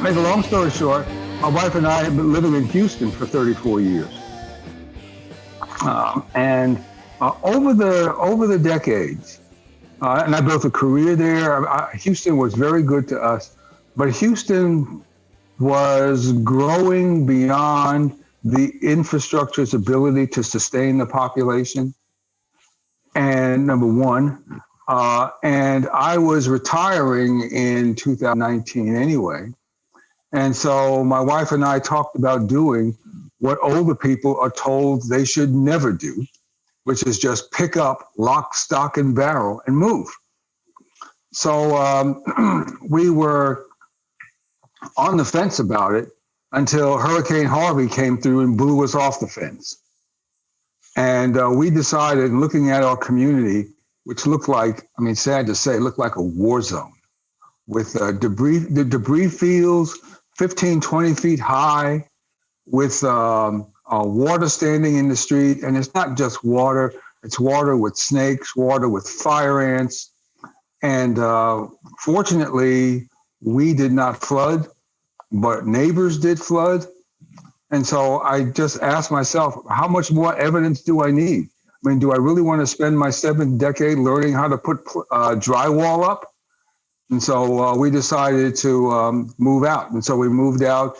make a long story short, my wife and I have been living in Houston for 34 years. And over the decades, and I built a career there. Houston was very good to us, but Houston was growing beyond the infrastructure's ability to sustain the population. And number one, and I was retiring in 2019 anyway. And so my wife and I talked about doing what older people are told they should never do, which is just pick up, lock, stock, and barrel and move. So we were on the fence about it until Hurricane Harvey came through and blew us off the fence. And we decided, looking at our community, which looked like, I mean, sad to say, looked like a war zone with the debris fields 15, 20 feet high, with water standing in the street. And it's not just water, it's water with snakes, water with fire ants. And fortunately, we did not flood, but neighbors did flood. And so I just asked myself, how much more evidence do I need? I mean, do I really want to spend my 7th decade learning how to put drywall up? And so we decided to move out. And so we moved out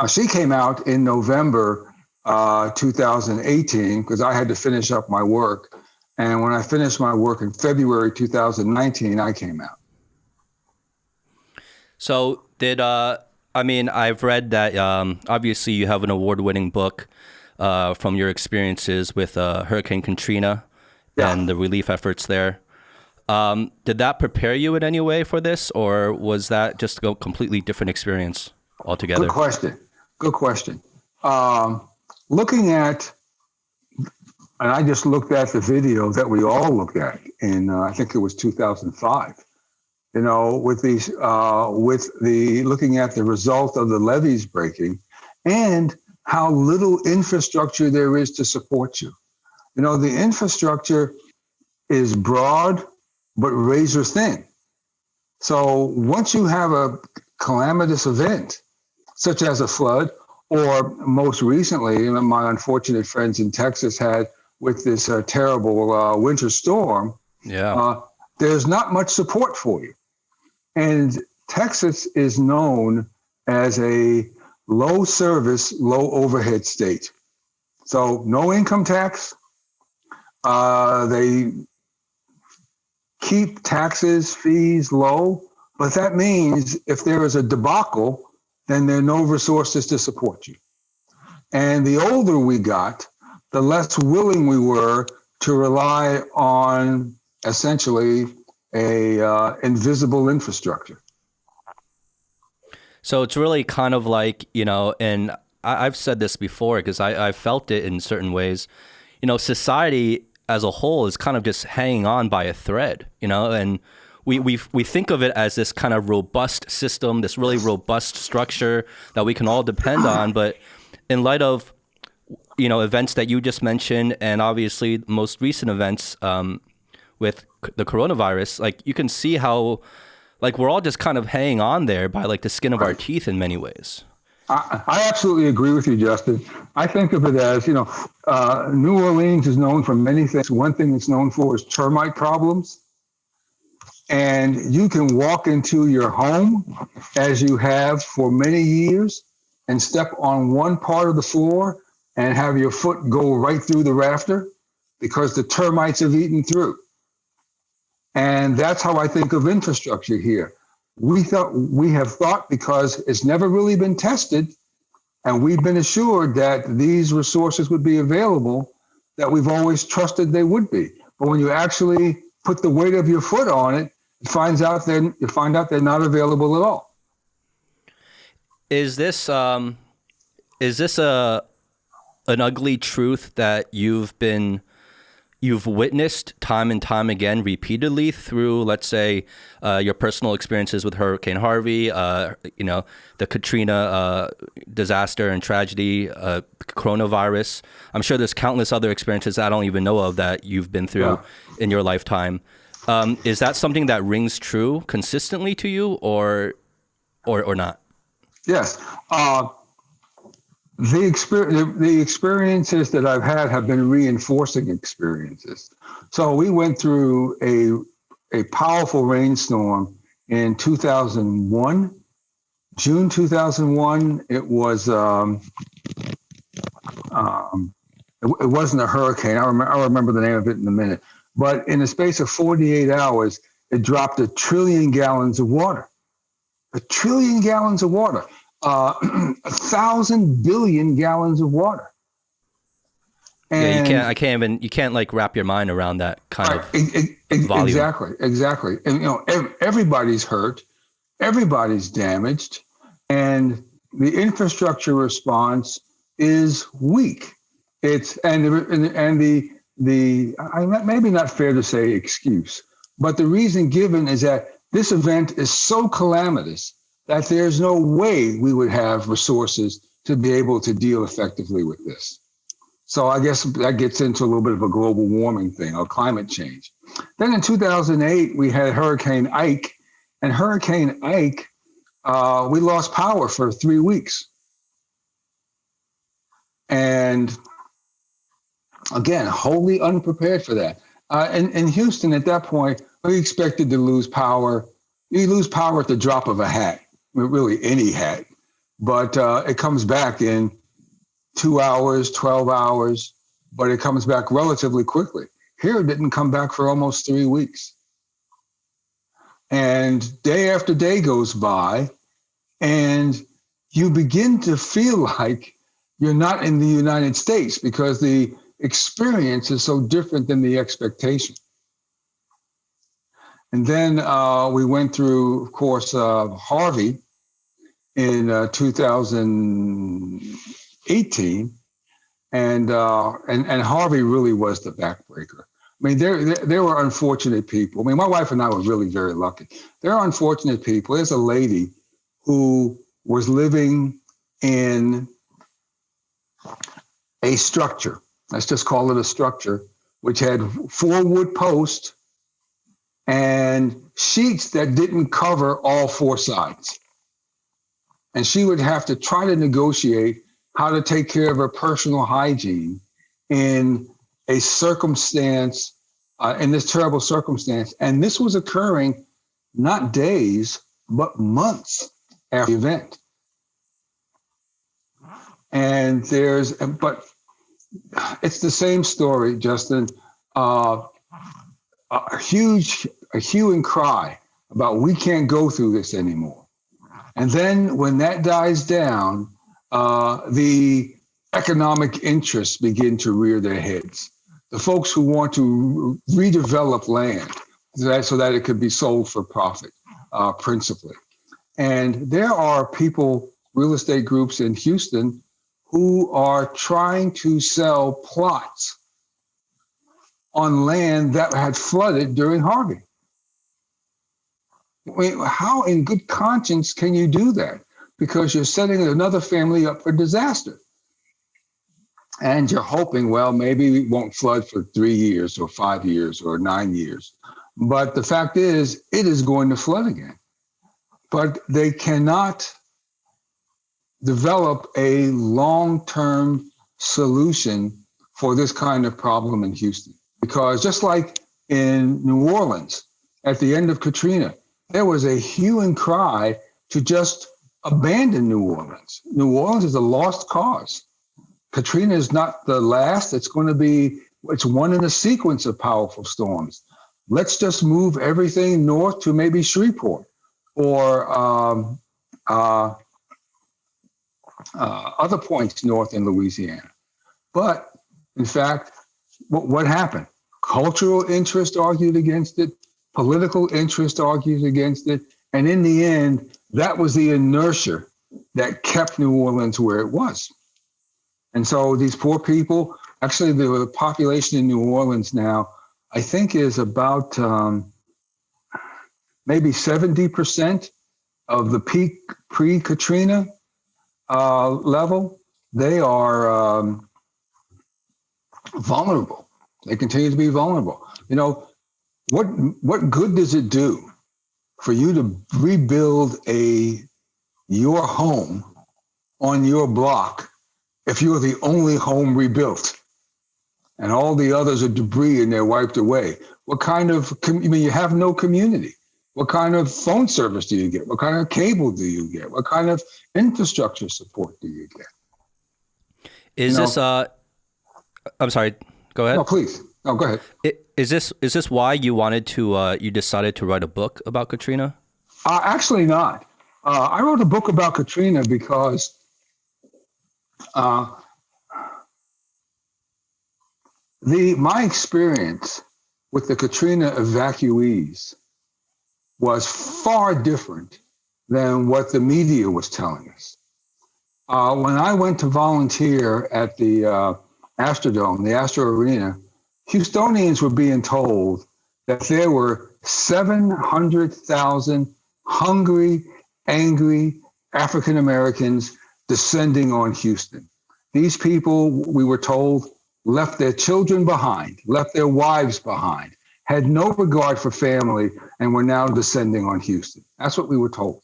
she came out in November 2018, because I had to finish up my work. And when I finished my work in February 2019, I came out. So I've read that obviously you have an award-winning book from your experiences with Hurricane Katrina and the relief efforts there. Did that prepare you in any way for this, or was that just a completely different experience altogether? Good question. Looking at, and I just looked at the video that we all looked at in, I think it was 2005. You know, looking at the result of the levees breaking and how little infrastructure there is to support you. You know, the infrastructure is broad, but razor thin. So once you have a calamitous event, such as a flood, or most recently, my unfortunate friends in Texas had with this terrible winter storm, there's not much support for you. And Texas is known as a low service, low overhead state. So no income tax. They keep taxes, fees low, but that means if there is a debacle, then there are no resources to support you. And the older we got, the less willing we were to rely on essentially a invisible infrastructure. So it's really kind of like, you know, and I've said this before because I've felt it in certain ways, you know, society as a whole is kind of just hanging on by a thread, you know, and we think of it as this kind of robust system, this really robust structure that we can all depend on. But in light of, you know, events that you just mentioned, and obviously most recent events with the coronavirus, like you can see how, like, we're all just kind of hanging on there by like the skin of our teeth in many ways. I absolutely agree with you, Justin. I think of it as, you know, New Orleans is known for many things. One thing it's known for is termite problems. And you can walk into your home, as you have for many years, and step on one part of the floor and have your foot go right through the rafter because the termites have eaten through. And that's how I think of infrastructure here. We have thought, because it's never really been tested, and we've been assured that these resources would be available, that we've always trusted they would be. But when you actually put the weight of your foot on it, you find out they're not available at all. Is this an ugly truth that you've witnessed time and time again, repeatedly through, let's say, your personal experiences with Hurricane Harvey, you know, the Katrina disaster and tragedy, coronavirus? I'm sure there's countless other experiences I don't even know of that you've been through in your lifetime. Is that something that rings true consistently to you, or not? Yes. The experiences that I've had have been reinforcing experiences. So we went through a powerful rainstorm in 2001, June 2001. It wasn't a hurricane. I remember the name of it in a minute. But in the space of 48 hours, it dropped 1 trillion gallons of water. 1 trillion gallons of water. 1,000 billion gallons of water. Yeah, And you can't like wrap your mind around that kind of volume. exactly. And everybody's hurt, everybody's damaged, and the infrastructure response is weak. It's maybe not fair to say excuse, but the reason given is that this event is so calamitous that there's no way we would have resources to be able to deal effectively with this. So I guess that gets into a little bit of a global warming thing or climate change. Then in 2008, we had Hurricane Ike, and Hurricane Ike, we lost power for 3 weeks. And again, wholly unprepared for that. In Houston, at that point, we expected to lose power. You lose power at the drop of a hat, really any hat, but it comes back in 2 hours, 12 hours, but it comes back relatively quickly. Here, it didn't come back for almost 3 weeks. And day after day goes by, and you begin to feel like you're not in the United States because the experience is so different than the expectation. And then we went through, of course, Harvey in 2018, and Harvey really was the backbreaker. I mean, there were unfortunate people. I mean, my wife and I were really very lucky. There are unfortunate people. There's a lady who was living in a structure. Let's just call it a structure, which had 4 wood posts and sheets that didn't cover all 4 sides. And she would have to try to negotiate how to take care of her personal hygiene in a circumstance, in this terrible circumstance. And this was occurring not days, but months after the event. And but it's the same story, Justin. A hue and cry about we can't go through this anymore. And then when that dies down, the economic interests begin to rear their heads. The folks who want to redevelop land so that it could be sold for profit, principally. And there are people, real estate groups in Houston, who are trying to sell plots on land that had flooded during Harvey. I mean, how in good conscience can you do that? Because you're setting another family up for disaster. And you're hoping, well, maybe it won't flood for 3 years or 5 years or 9 years. But the fact is, it is going to flood again. But they cannot develop a long-term solution for this kind of problem in Houston. Because just like in New Orleans, at the end of Katrina, there was a hue and cry to just abandon New Orleans. New Orleans is a lost cause. Katrina is not the last. It's one in a sequence of powerful storms. Let's just move everything north to maybe Shreveport or other points north in Louisiana. But in fact, what happened? Cultural interest argued against it. Political interest argued against it. And in the end, that was the inertia that kept New Orleans where it was. And so these poor people, actually the population in New Orleans now, I think is about maybe 70% of the peak pre-Katrina level. They are vulnerable. They continue to be vulnerable. You know, what what good does it do for you to rebuild your home on your block if you're the only home rebuilt and all the others are debris and they're wiped away? What kind of, you have no community. What kind of phone service do you get? What kind of cable do you get? What kind of infrastructure support do you get? Is this I'm sorry, go ahead. No, please. No, go ahead. Is this why you wanted to you decided to write a book about Katrina? Actually not. I wrote a book about Katrina because my experience with the Katrina evacuees was far different than what the media was telling us. When I went to volunteer at the Astrodome, the Astro Arena, Houstonians were being told that there were 700,000 hungry, angry African Americans descending on Houston. These people, we were told, left their children behind, left their wives behind, had no regard for family, and were now descending on Houston. That's what we were told.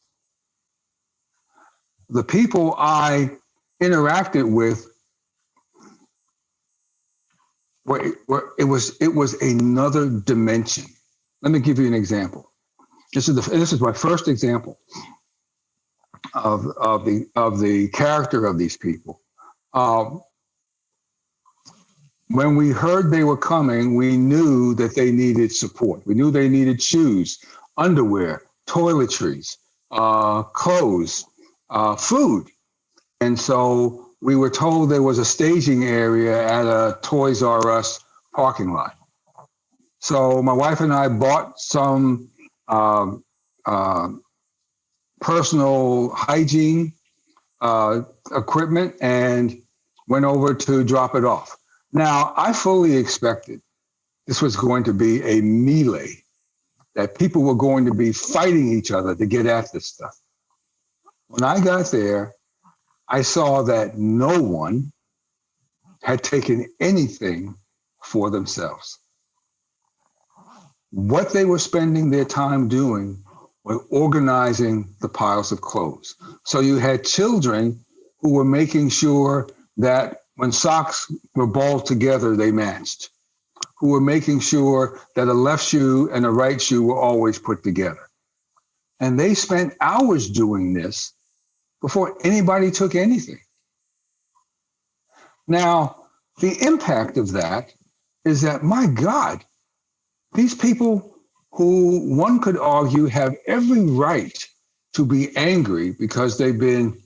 The people I interacted with it was another dimension. Let me give you an example. This is my first example of the character of these people. When we heard they were coming, we knew that they needed support. We knew they needed shoes, underwear, toiletries, clothes, food. And so we were told there was a staging area at a Toys R Us parking lot. So my wife and I bought some personal hygiene equipment and went over to drop it off. Now, I fully expected this was going to be a melee, that people were going to be fighting each other to get at this stuff. When I got there, I saw that no one had taken anything for themselves. What they were spending their time doing was organizing the piles of clothes. So you had children who were making sure that when socks were balled together, they matched, who were making sure that a left shoe and a right shoe were always put together. And they spent hours doing this before anybody took anything. Now, the impact of that is that, my God, these people who one could argue have every right to be angry because they've been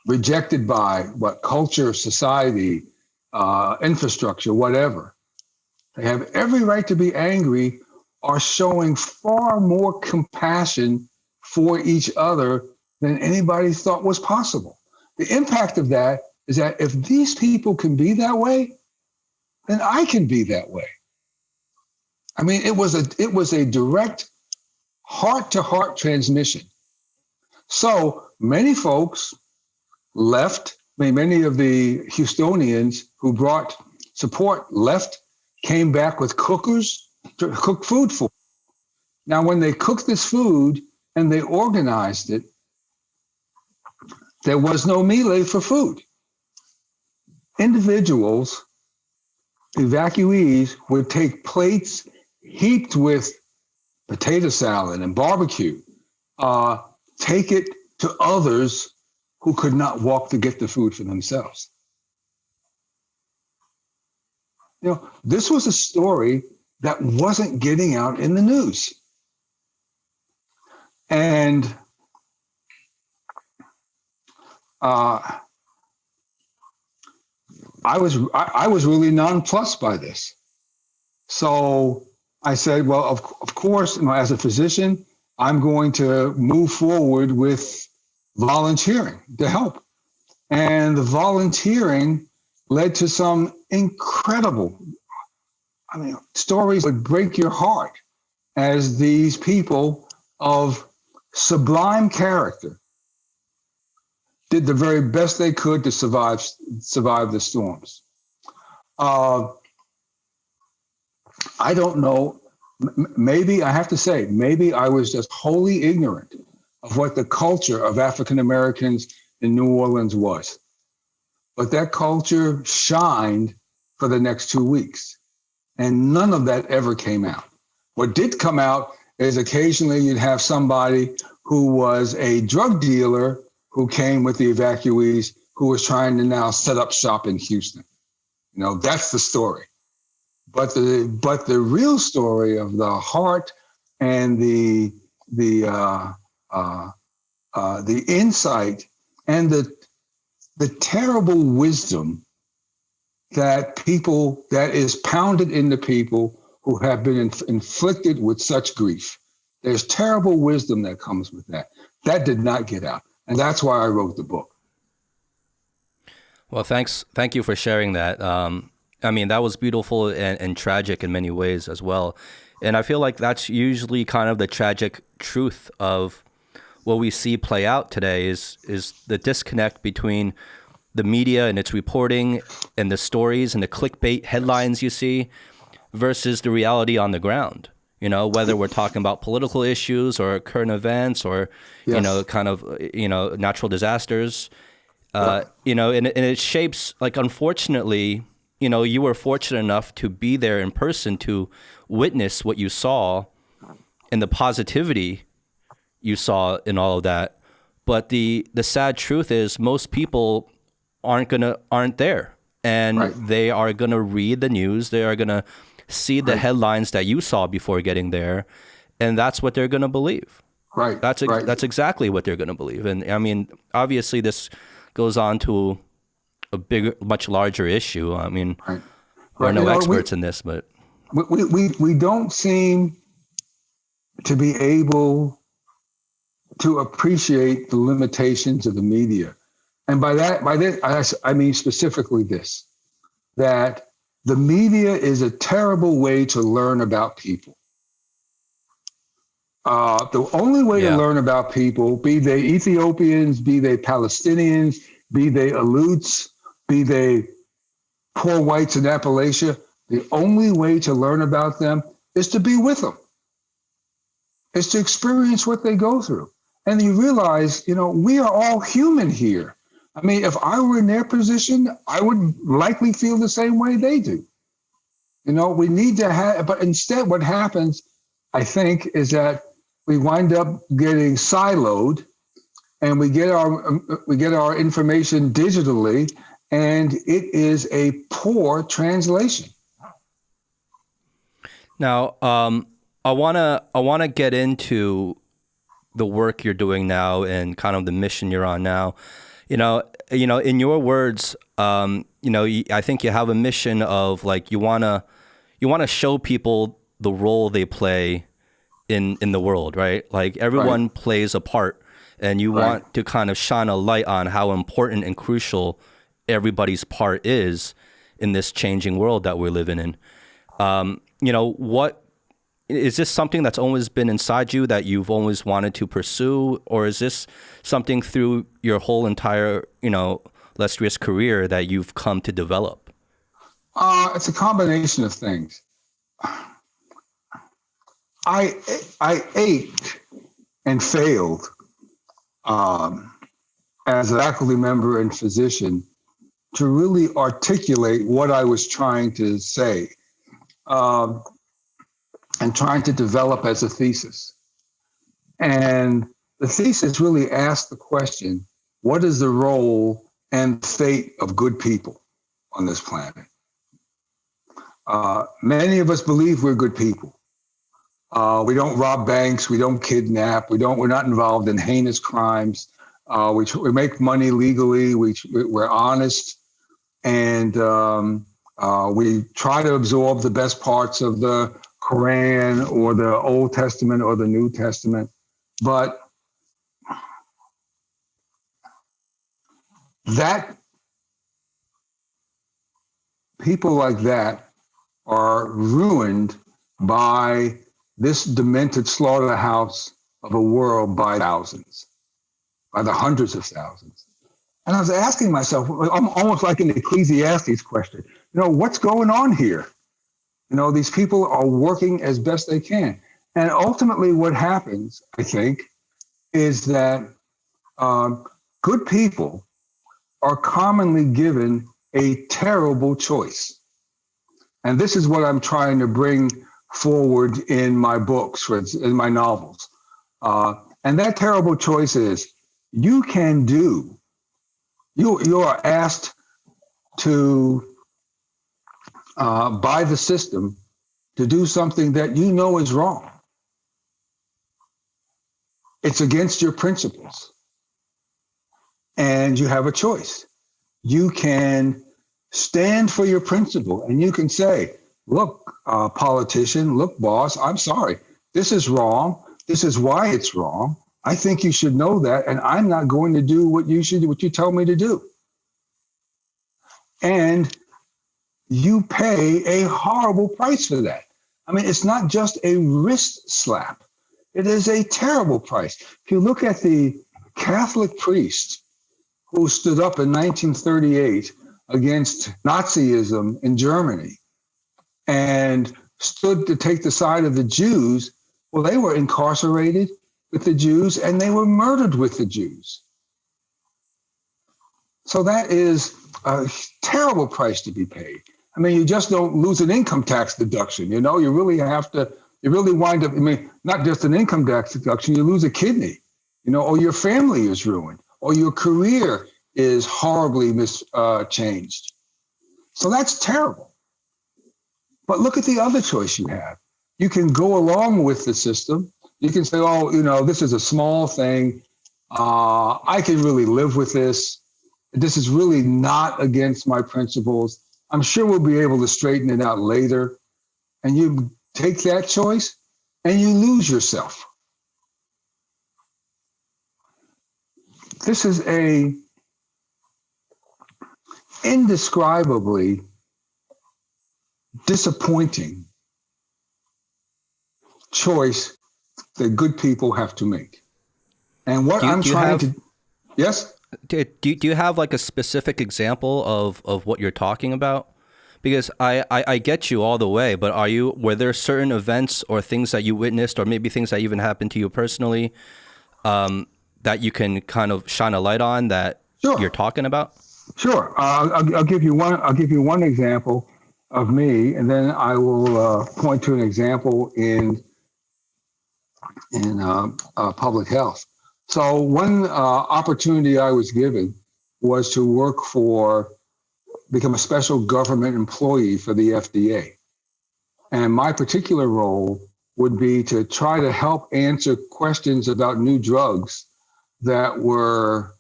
rejected by culture, society, infrastructure, whatever. They have every right to be angry, are showing far more compassion for each other than anybody thought was possible. The impact of that is that if these people can be that way, then I can be that way. I mean, it was a direct heart-to-heart transmission. So many folks left. I mean, many of the Houstonians who brought support left, came back with cookers to cook food for. Now, when they cooked this food and they organized it, there was no melee for food. Individuals, evacuees, would take plates heaped with potato salad and barbecue, take it to others who could not walk to get the food for themselves. You know, this was a story that wasn't getting out in the news. And I was really nonplussed by this. So I said, well, of course, as a physician, I'm going to move forward with volunteering to help. And the volunteering led to some incredible, stories would break your heart, as these people of sublime character did the very best they could to survive the storms. I don't know Maybe I have to say, maybe I was just wholly ignorant of what the culture of African Americans in New Orleans was. But that culture shined for the next 2 weeks, and none of that ever came out. What did come out is occasionally you'd have somebody who was a drug dealer who came with the evacuees who was trying to now set up shop in Houston. That's the story. But the real story of the heart and the insight and the terrible wisdom that is pounded into people who have been inflicted with such grief. There's terrible wisdom that comes with that. That did not get out. And that's why I wrote the book. Well, thank you for sharing that. I mean, that was beautiful and tragic in many ways as well. And I feel like that's usually kind of the tragic truth of what we see play out today is the disconnect between the media and its reporting and the stories and the clickbait headlines you see versus the reality on the ground. Whether we're talking about political issues or current events or, Yes. kind of, natural disasters, Yeah. and it shapes, like, unfortunately, you were fortunate enough to be there in person to witness what you saw and the positivity you saw in all of that. But the sad truth is most people aren't there, and Right. they are gonna read the news. They are gonna see the headlines that you saw before getting there, and that's what they're gonna believe. Right. That's exactly what they're gonna believe. And I mean, obviously, this goes on to a bigger, much larger issue. I mean, Right. we're Right. no experts in this, but We don't seem to be able to appreciate the limitations of the media. And by this, I mean specifically this, that the media is a terrible way to learn about people. The only way to yeah, learn about people, be they Ethiopians, be they Palestinians, be they Aleuts, be they poor whites in Appalachia, the only way to learn about them is to be with them, is to experience what they go through. And you realize, we are all human here. I mean, if I were in their position, I would likely feel the same way they do. We need to have, but instead, what happens, I think, is that we wind up getting siloed, and we get our information digitally, and it is a poor translation. Now, I wanna get into the work you're doing now and kind of the mission you're on now. In your words, I think you have a mission of, like, you wanna show people the role they play in the world, right? Like, everyone Right. plays a part, and you Right. want to kind of shine a light on how important and crucial everybody's part is in this changing world that we're living in. What is this something that's always been inside you that you've always wanted to pursue, or is this something through your whole entire, illustrious career that you've come to develop? It's a combination of things. I ached and failed as a faculty member and physician to really articulate what I was trying to say and trying to develop as a thesis. And the thesis really asked the question, what is the role and fate of good people on this planet? Many of us believe we're good people. We don't rob banks. We don't kidnap. We're not involved in heinous crimes. We make money legally. We're honest, and we try to absorb the best parts of the Quran or the Old Testament or the New Testament. But that people like that are ruined by this demented slaughterhouse of a world by thousands, by the hundreds of thousands. And I was asking myself, I'm almost like an Ecclesiastes question, what's going on here? These people are working as best they can. And ultimately, what happens, I think, is that good people are commonly given a terrible choice. And this is what I'm trying to bring forward in my books, in my novels. And that terrible choice is you are asked to by the system to do something that you know is wrong. It's against your principles. And you have a choice. You can stand for your principle and you can say, look, politician, look, boss, I'm sorry. This is wrong. This is why it's wrong. I think you should know that. And I'm not going to do what you tell me to do. And you pay a horrible price for that. I mean, it's not just a wrist slap. It is a terrible price. If you look at the Catholic priest who stood up in 1938 against Nazism in Germany and stood to take the side of the Jews, well, they were incarcerated with the Jews and they were murdered with the Jews. So that is a terrible price to be paid. I mean, you just don't lose an income tax deduction. You really wind up, not just an income tax deduction, you lose a kidney, or your family is ruined, or your career is horribly changed. So that's terrible. But look at the other choice you have. You can go along with the system. You can say, this is a small thing. I can really live with this. This is really not against my principles. I'm sure we'll be able to straighten it out later. And you take that choice and you lose yourself. This is a indescribably disappointing choice that good people have to make. And what yes? Do you have like a specific example of what you're talking about? Because I get you all the way, but were there certain events or things that you witnessed, or maybe things that even happened to you personally, that you can kind of shine a light on that you're talking about? Sure. I'll give you one example of me, and then I will point to an example in public health. So one opportunity I was given was to become a special government employee for the FDA. And my particular role would be to try to help answer questions about new drugs that were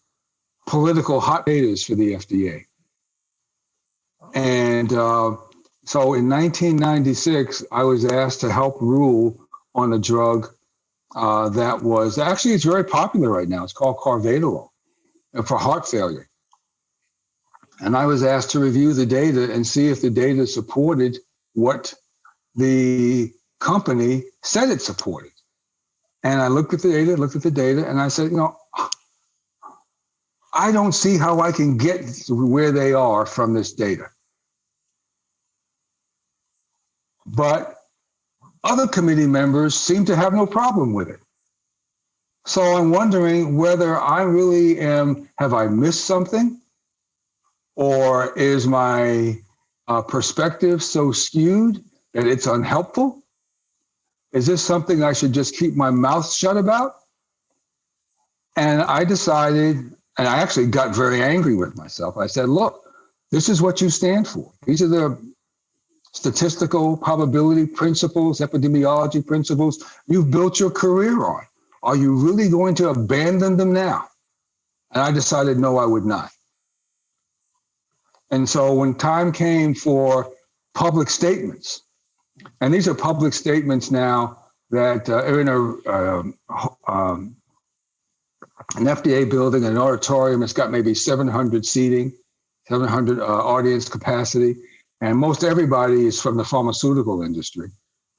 political hot potatoes for the FDA. And so in 1996, I was asked to help rule on a drug that was actually, it's very popular right now. It's called carvedilol for heart failure. And I was asked to review the data and see if the data supported what the company said it supported. And I looked at the data, and I said, I don't see how I can get where they are from this data. But other committee members seem to have no problem with it. So I'm wondering whether I really have I missed something? Or is my perspective so skewed that it's unhelpful? Is this something I should just keep my mouth shut about? And I decided, and I actually got very angry with myself. I said, look, this is what you stand for. These are the statistical probability principles, epidemiology principles you've built your career on. Are you really going to abandon them now? And I decided, no, I would not. And so when time came for public statements, and these are public statements now that are in an FDA building, an auditorium, it's got maybe 700 seating, 700 audience capacity, and most everybody is from the pharmaceutical industry.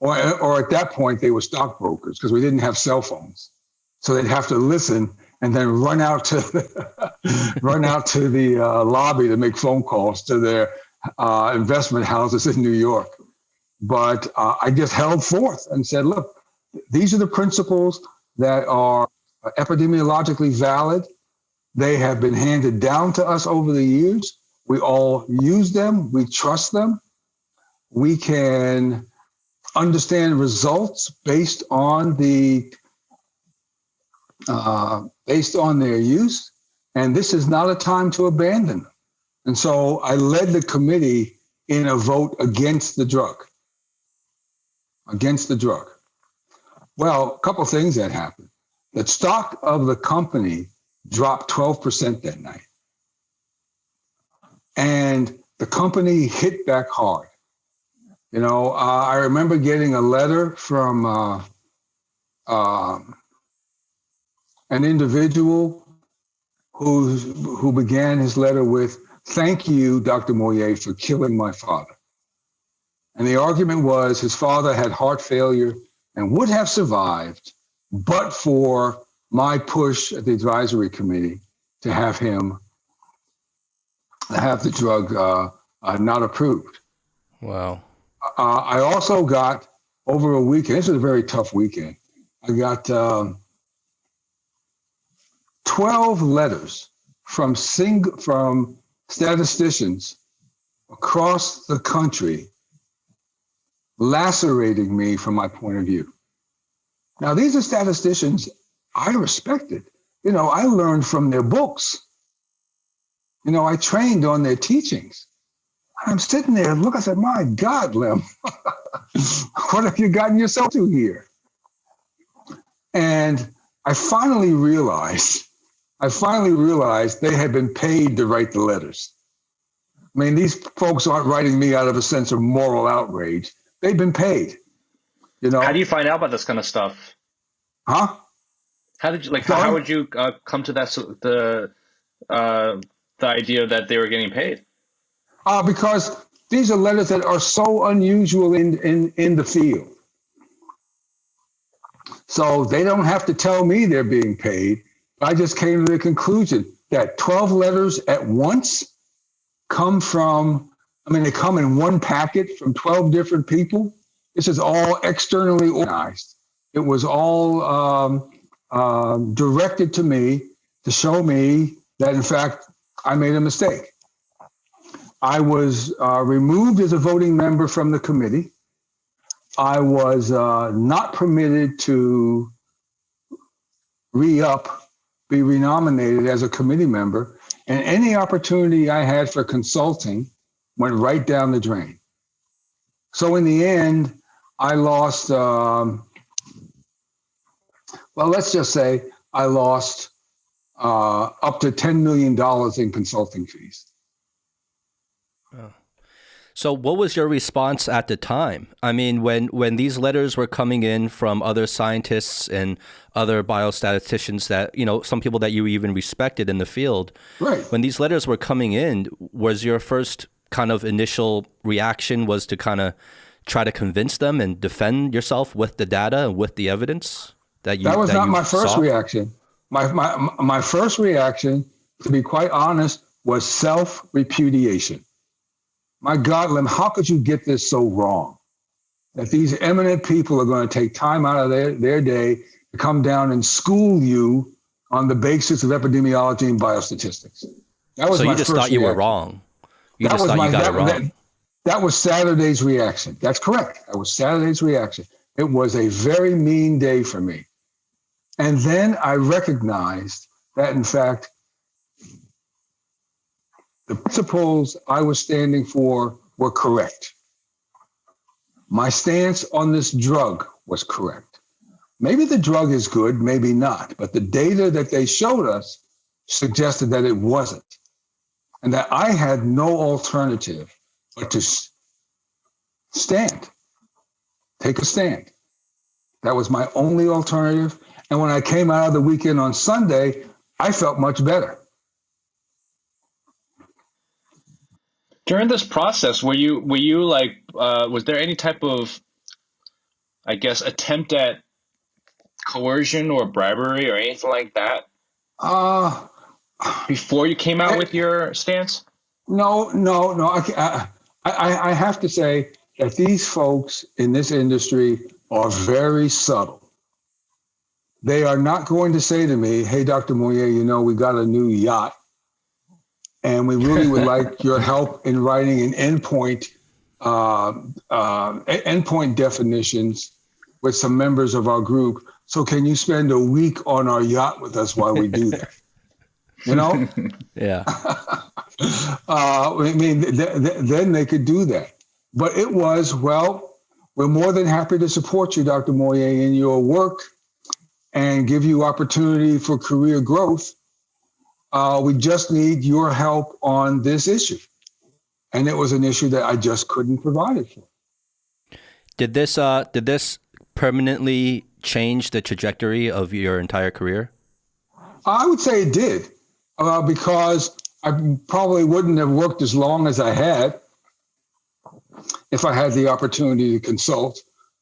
Or at that point, they were stockbrokers because we didn't have cell phones. So they'd have to listen and then run out to the lobby to make phone calls to their investment houses in New York. But I just held forth and said, look, these are the principles that are epidemiologically valid. They have been handed down to us over the years. We all use them. We trust them. We can understand results based on their use. And this is not a time to abandon them. And so I led the committee in a vote against the drug. Well, a couple of things that happened. The stock of the company dropped 12% that night. And the company hit back hard. I remember getting a letter from an individual who began his letter with, "Thank you, Dr. Moyé, for killing my father." And the argument was his father had heart failure and would have survived, but for my push at the advisory committee to have the drug not approved. Wow. I also got, over a weekend, this was a very tough weekend, I got 12 letters from statisticians across the country lacerating me from my point of view. Now, these are statisticians I respected. I learned from their books. I trained on their teachings. I'm sitting there and look, I said, my God, Lem, what have you gotten yourself to here? And I finally realized they had been paid to write the letters. I mean, these folks aren't writing me out of a sense of moral outrage. They've been paid. How do you find out about this kind of stuff? Huh? How did you how would you come to the idea that they were getting paid? Because these are letters that are so unusual in the field. So they don't have to tell me they're being paid. I just came to the conclusion that 12 letters at once they come in one packet from 12 different people. This is all externally organized. It was all directed to me to show me that, in fact, I made a mistake. I was removed as a voting member from the committee. I was not permitted to be renominated as a committee member, and any opportunity I had for consulting went right down the drain. So in the end, I lost, let's just say I lost up to $10 million in consulting fees. Oh. So what was your response at the time? I mean, when these letters were coming in from other scientists and other biostatisticians that, some people that you even respected in the field, right? When these letters were coming in, was your first kind of initial reaction was to kind of try to convince them and defend yourself with the data and with the evidence that you? That was not my first saw? reaction. My first reaction, to be quite honest, was self-repudiation. My God, Lem, how could you get this so wrong? That these eminent people are going to take time out of their day to come down and school you on the basis of epidemiology and biostatistics. That was so my you just first thought you reaction. were wrong. You That just was thought you got it wrong. That was Saturday's reaction. That's correct. That was Saturday's reaction. It was a very mean day for me. And then I recognized that, in fact, the principles I was standing for were correct. My stance on this drug was correct. Maybe the drug is good, maybe not, but the data that they showed us suggested that it wasn't, and that I had no alternative but to take a stand. That was my only alternative. And when I came out of the weekend on Sunday, I felt much better. During this process, were you was there any type of, I guess, attempt at coercion or bribery or anything like that before you came out with your stance? No. I have to say that these folks in this industry are very subtle. They are not going to say to me, hey, Dr. Moyé, you know, we got a new yacht and we really would like your help in writing an endpoint definitions with some members of our group. So can you spend a week on our yacht with us while we do that? You know? Yeah. I mean, then they could do that. But it was, well, we're more than happy to support you, Dr. Moyé, in your work and give you opportunity for career growth. We just need your help on this issue. And it was an issue that I just couldn't provide it for. Did this permanently change the trajectory of your entire career? I would say it did, because I probably wouldn't have worked as long as I had if I had the opportunity to consult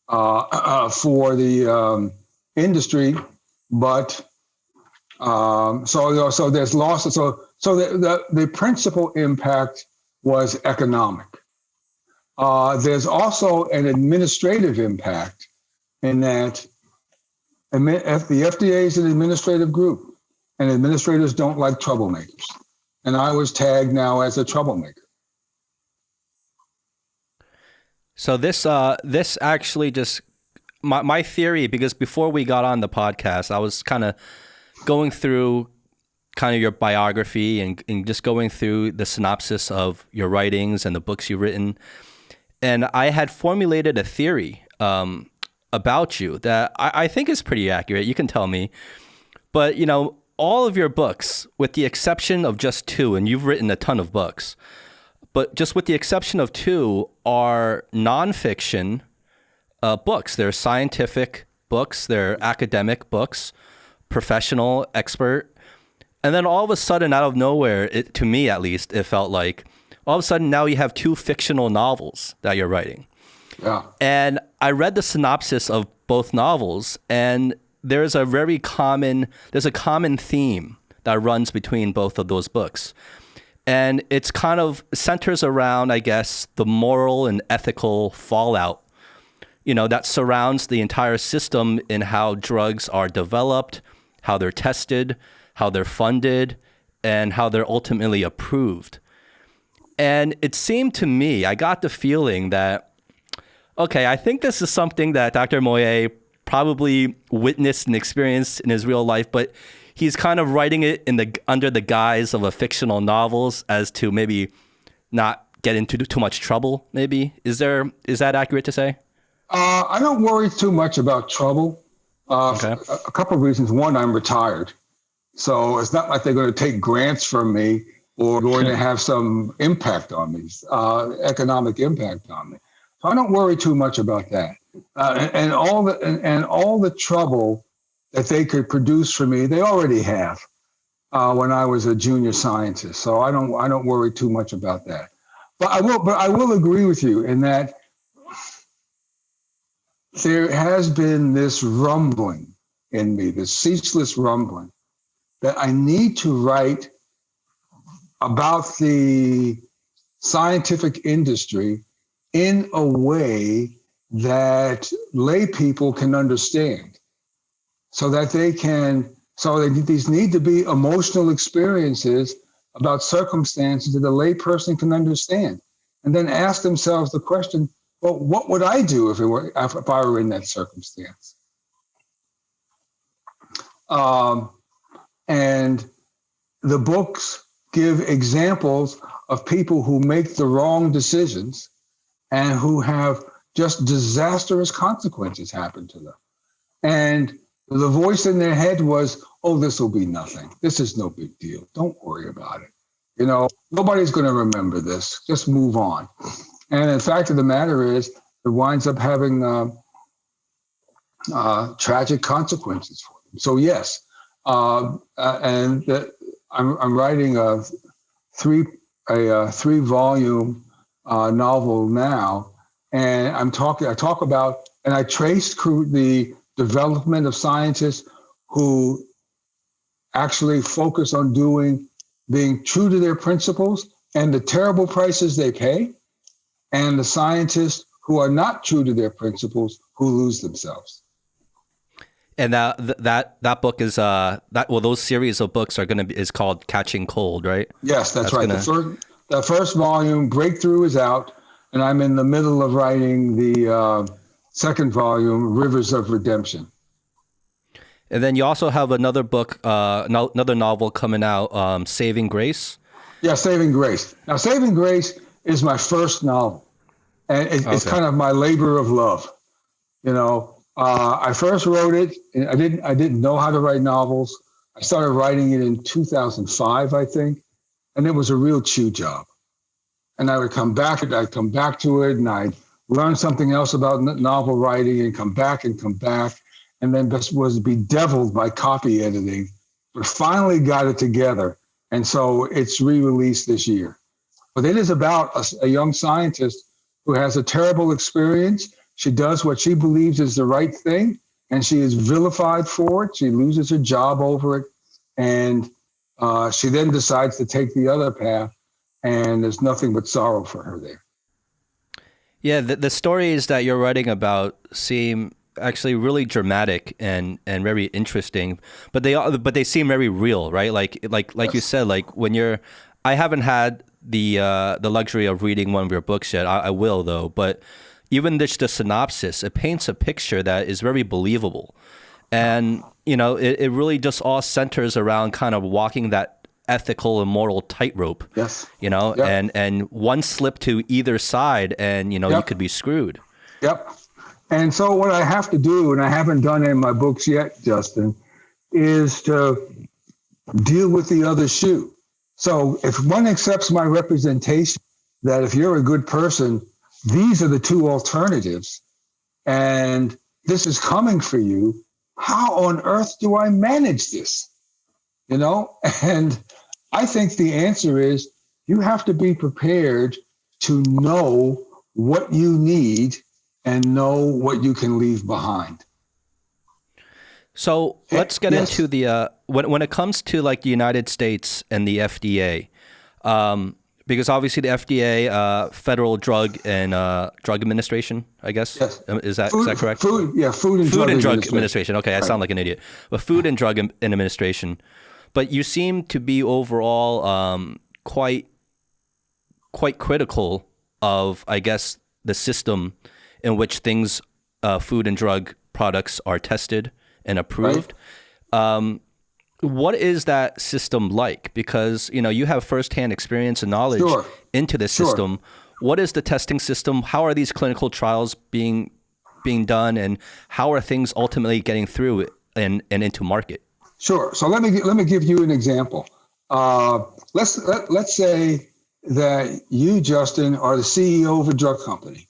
for the industry. But so there's losses. So the principal impact was economic. There's also an administrative impact in that the FDA is an administrative group, and administrators don't like troublemakers. And I was tagged now as a troublemaker. So this actually just my theory, because before we got on the podcast, I was kind of going through kind of your biography and just going through the synopsis of your writings and the books you've written. And I had formulated a theory about you that I think is pretty accurate. You can tell me. But, you know, all of your books, with the exception of just two, and you've written a ton of books, but just with the exception of two, are nonfiction books. They're scientific books. They're academic books, professional, expert. And then all of a sudden, out of nowhere, to me at least, it felt like all of a sudden now you have two fictional novels that you're writing. Yeah. And I read the synopsis of both novels, and there's a common theme that runs between both of those books. And it's kind of centers around, I guess, the moral and ethical fallout, you know, that surrounds the entire system in how drugs are developed, how they're tested, how they're funded, and how they're ultimately approved. And it seemed to me, I got the feeling that, okay, I think this is something that Dr. Moyé probably witnessed and experienced in his real life, but he's kind of writing it under the guise of a fictional novels as to maybe not get into too much trouble, maybe. Is that accurate to say? I don't worry too much about trouble. Okay. A couple of reasons. One, I'm retired. So it's not like they're going to take grants from me or going to have some impact on me, economic impact on me. So I don't worry too much about that. And all the trouble that they could produce for me, they already have when I was a junior scientist. So I don't worry too much about that. But I will agree with you in that there has been this rumbling in me, this ceaseless rumbling, that I need to write about the scientific industry in a way that lay people can understand, so that these need to be emotional experiences about circumstances that a lay person can understand, and then ask themselves the question, well, what would I do if I were in that circumstance? And the books give examples of people who make the wrong decisions and who have just disastrous consequences happen to them. And the voice in their head was, oh, this will be nothing. This is no big deal. Don't worry about it. You know, nobody's going to remember this. Just move on. And the fact of the matter is, it winds up having tragic consequences for them. So yes, I'm writing a three-volume novel now, and I talk about, and I traced the development of scientists who actually focus on being true to their principles and the terrible prices they pay, and the scientists who are not true to their principles, who lose themselves. And that book is those series of books is called Catching Cold, right? Yes, that's right. The first volume, Breakthrough, is out, and I'm in the middle of writing the second volume, Rivers of Redemption. And then you also have another book, another novel coming out, Saving Grace. Yeah, Saving Grace. Now, Saving Grace is my first novel, and it's kind of my labor of love. You know, I first wrote it, and I didn't know how to write novels. I started writing it in 2005, I think, and it was a real chew job. And I'd come back to it, and I'd learn something else about novel writing, and come back, and then just was bedeviled by copy editing, but finally got it together. And so it's re-released this year. But it is about a young scientist who has a terrible experience. She does what she believes is the right thing, and she is vilified for it. She loses her job over it, and she then decides to take the other path, and there's nothing but sorrow for her there. Yeah, the stories that you're writing about seem actually really dramatic and very interesting, but they seem very real, right? Like yes. You said, like I haven't had the luxury of reading one of your books yet. I will though, but even just the synopsis, it paints a picture that is very believable, and it really just all centers around kind of walking that ethical and moral tightrope. Yes. Yep. and one slip to either side, and yep. you could be screwed. Yep. And so what I have to do, and I haven't done it in my books yet, Justin, is to deal with the other shoe. So if one accepts my representation that if you're a good person, these are the two alternatives, and this is coming for you, how on earth do I manage this? And I think the answer is you have to be prepared to know what you need and know what you can leave behind. So let's get into the when it comes to like the United States and the FDA, because obviously the FDA, Federal Drug and Drug Administration, I guess. Yes. Is that correct? Food and Drug Administration. Okay, I sound like an idiot. But Food and Drug Administration. But you seem to be overall quite critical of, I guess, the system in which things, food and drug products are tested and approved. Right. What is that system like? Because, you have firsthand experience and knowledge into this system. What is the testing system? How are these clinical trials being done? And how are things ultimately getting through and into market? Sure. So let me give you an example. Let's say that you, Justin, are the CEO of a drug company.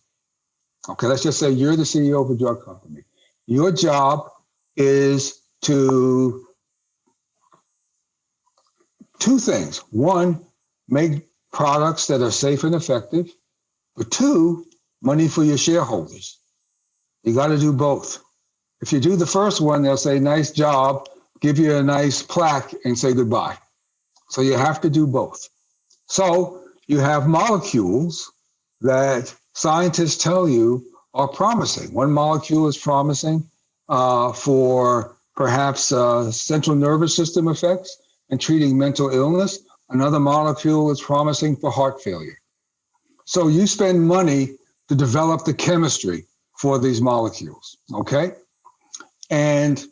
Okay, let's just say you're the CEO of a drug company. Your job is to two things. One, make products that are safe and effective. But two, money for your shareholders. You got to do both. If you do the first one, they'll say, nice job, give you a nice plaque and say goodbye. So you have to do both. So you have molecules that scientists tell you are promising. One molecule is promising for perhaps central nervous system effects and treating mental illness. Another molecule is promising for heart failure. So you spend money to develop the chemistry for these molecules, okay? And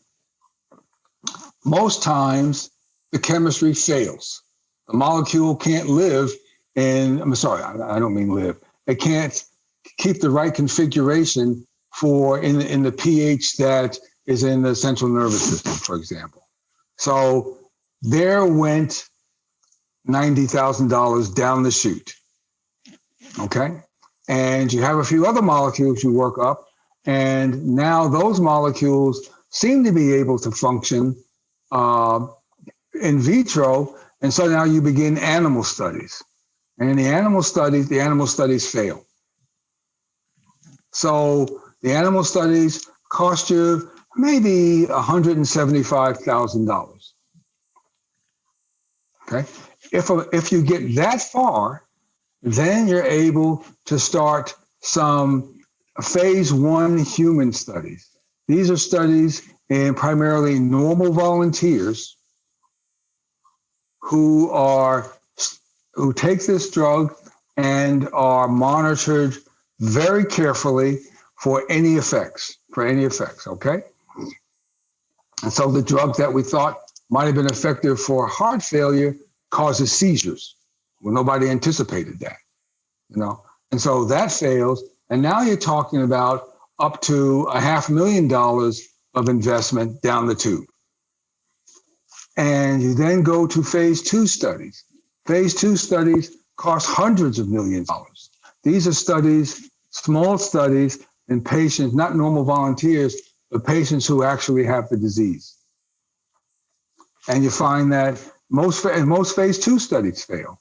most times the chemistry fails. The molecule can't live I don't mean live. It can't keep the right configuration for in the pH that is in the central nervous system, for example. So there went $90,000 down the chute. Okay. And you have a few other molecules you work up, and now those molecules seem to be able to function in vitro. And so now you begin animal studies. And in the animal studies fail. So the animal studies cost you maybe $175,000. Okay. If you get that far, then you're able to start some phase 1 human studies. These are studies in primarily normal volunteers who take this drug and are monitored very carefully for any effects, okay? And so the drug that we thought might have been effective for heart failure causes seizures. Well, nobody anticipated that, And so that fails. And now you're talking about up to $500,000 of investment down the tube. And you then go to phase 2 studies. Phase 2 studies cost hundreds of millions of dollars. These are studies, small studies in patients, not normal volunteers, but patients who actually have the disease. And you find that most phase 2 studies fail.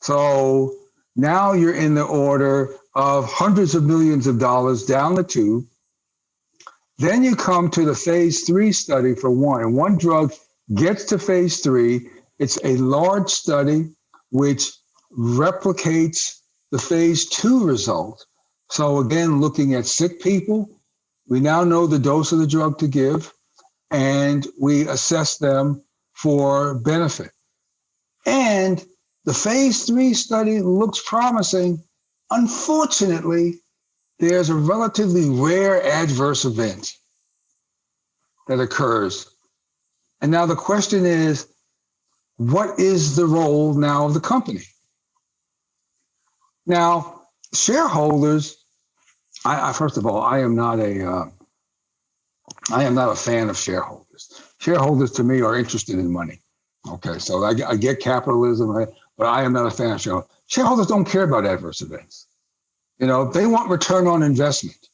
So now you're in the order of hundreds of millions of dollars down the tube. Then you come to the phase 3 study for one, and one drug gets to phase 3. It's a large study which replicates the phase 2 result. So again, looking at sick people, we now know the dose of the drug to give, and we assess them for benefit. And the phase 3 study looks promising. Unfortunately, there's a relatively rare adverse event that occurs. And now the question is, what is the role now of the company? Now, shareholders, first of all, I am not a fan of shareholders. Shareholders to me are interested in money. Okay, so I get capitalism, right? But I am not a fan of shareholders. Shareholders don't care about adverse events. They want return on investment,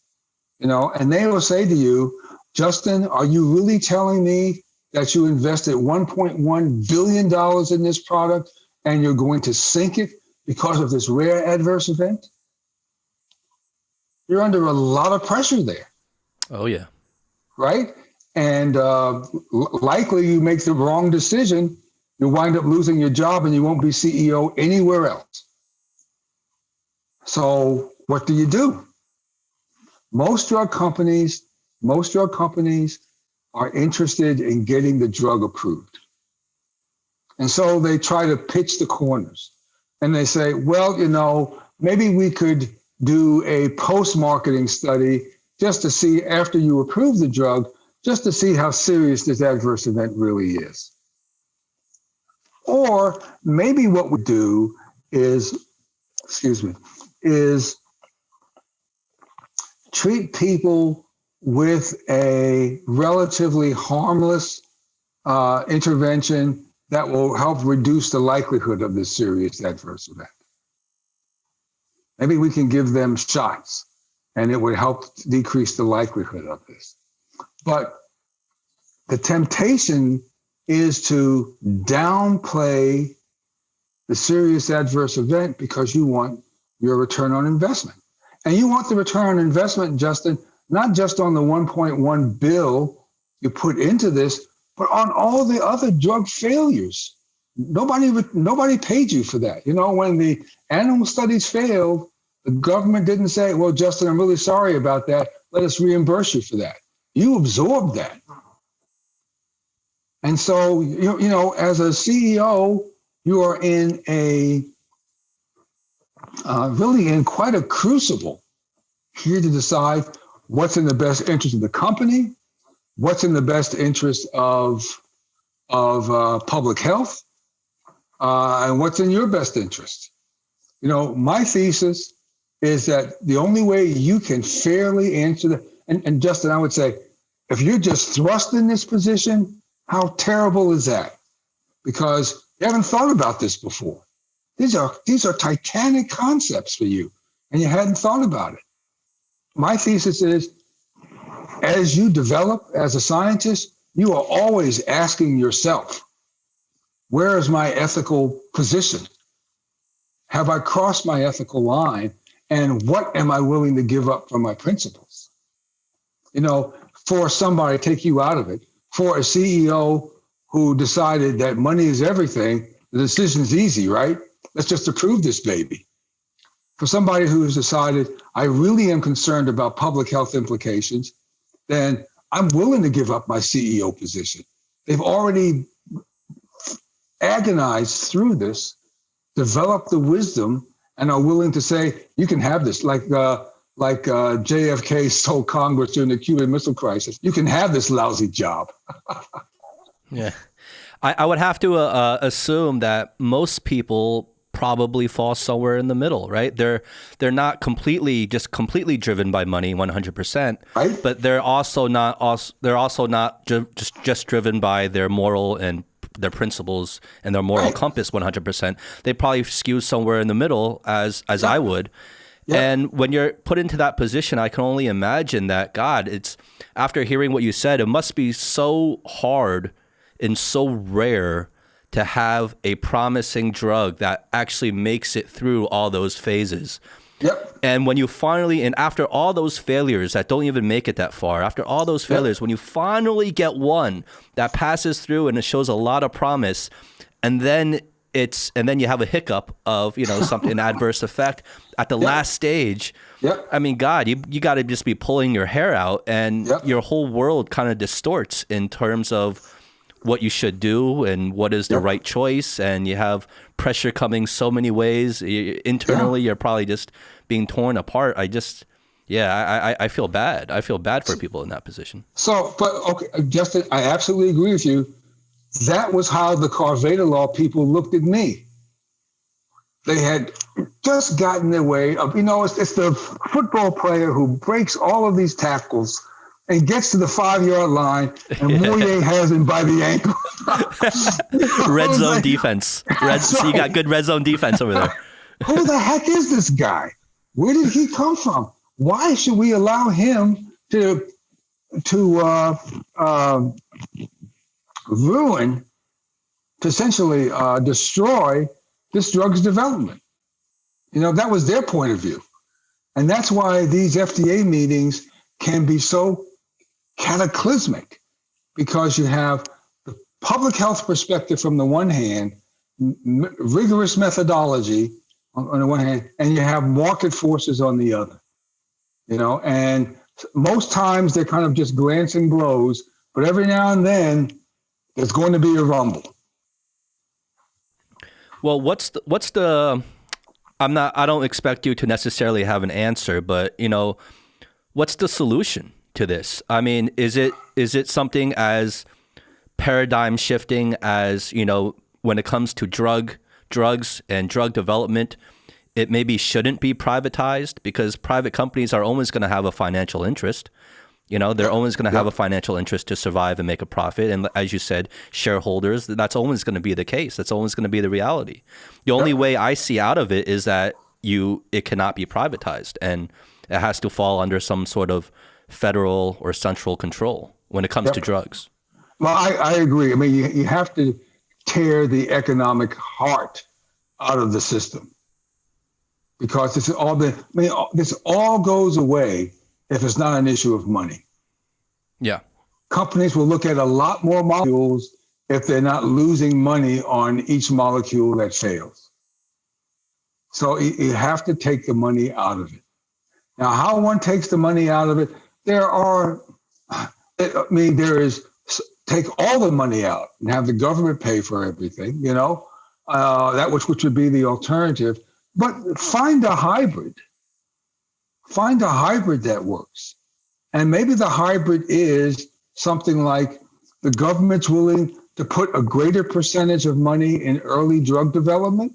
and they will say to you, Justin, are you really telling me that you invested $1.1 billion in this product and you're going to sink it because of this rare adverse event? You're under a lot of pressure there. Oh, yeah. Right? And likely you make the wrong decision, you'll wind up losing your job and you won't be CEO anywhere else. So what do? Most drug companies are interested in getting the drug approved. And so they try to pitch the corners. And they say, well, maybe we could do a post-marketing study just to see, after you approve the drug, just to see how serious this adverse event really is. Or maybe what we do is treat people with a relatively harmless intervention that will help reduce the likelihood of this serious adverse event. Maybe we can give them shots and it would help decrease the likelihood of this. But the temptation is to downplay the serious adverse event because you want your return on investment. And you want the return on investment, Justin, not just on the 1.1 bill you put into this, but on all the other drug failures. Nobody paid you for that. When the animal studies failed, the government didn't say, well, Justin, I'm really sorry about that. Let us reimburse you for that. You absorbed that. And so, as a CEO, you are in really in quite a crucible here to decide what's in the best interest of the company, what's in the best interest of public health, and what's in your best interest. My thesis is that the only way you can fairly answer that, and Justin, I would say, if you're just thrust in this position, how terrible is that? Because you haven't thought about this before. These are titanic concepts for you, and you hadn't thought about it. My thesis is, as you develop as a scientist, you are always asking yourself, where is my ethical position? Have I crossed my ethical line? And what am I willing to give up for my principles? For somebody to take you out of it, for a CEO who decided that money is everything, the decision is easy, right? Let's just approve this baby. For somebody who's decided, I really am concerned about public health implications, then I'm willing to give up my CEO position. They've already agonized through this, developed the wisdom, and are willing to say, you can have this, like JFK told Congress during the Cuban Missile Crisis, you can have this lousy job. Yeah. I would have to assume that most people probably fall somewhere in the middle, right? They're not completely driven by money 100%, right? But they're also not just driven by their moral and their principles and their moral compass 100%. They probably skew somewhere in the middle, as I would. Yeah. And when you're put into that position, I can only imagine that, God, it's after hearing what you said, it must be so hard and so rare to have a promising drug that actually makes it through all those phases. Yep. And when you finally, and after all those failures that don't even make it that far, after all those failures, when you finally get one that passes through and it shows a lot of promise, and then you have a hiccup of, something, an adverse effect at the last stage. Yep. I mean, God, you got to just be pulling your hair out, and your whole world kind of distorts in terms of what you should do and what is the right choice. And you have pressure coming so many ways. Internally, you're probably just being torn apart. I feel bad. I feel bad for people in that position. So, but okay, Justin, I absolutely agree with you. That was how the Carveda law people looked at me. They had just gotten their way of, it's the football player who breaks all of these tackles and gets to the 5-yard line, and Moyé has him by the ankle. Red zone defense. So you got good red zone defense over there. Who the heck is this guy? Where did he come from? Why should we allow him to ruin, to essentially destroy this drug's development? That was their point of view. And that's why these FDA meetings can be so cataclysmic, because you have the public health perspective from the one hand, rigorous methodology on the one hand, and you have market forces on the other. And most times they're kind of just glancing blows, but every now and then there's going to be a rumble. Well, I don't expect you to necessarily have an answer, but what's the solution to this? I mean, is it something as paradigm shifting as, when it comes to drugs and drug development, it maybe shouldn't be privatized, because private companies are always going to have a financial interest. They're always going to have a financial interest to survive and make a profit. And as you said, shareholders, that's always going to be the case. That's always going to be the reality. The only way I see out of it is that it cannot be privatized, and it has to fall under some sort of federal or central control when it comes to drugs. Well, I agree. I mean, you have to tear the economic heart out of the system, because this all goes away if it's not an issue of money. Yeah. Companies will look at a lot more molecules if they're not losing money on each molecule that fails. So you have to take the money out of it. Now, how one takes the money out of it, there is take all the money out and have the government pay for everything, that which would be the alternative. But find a hybrid. Find a hybrid that works. And maybe the hybrid is something like the government's willing to put a greater percentage of money in early drug development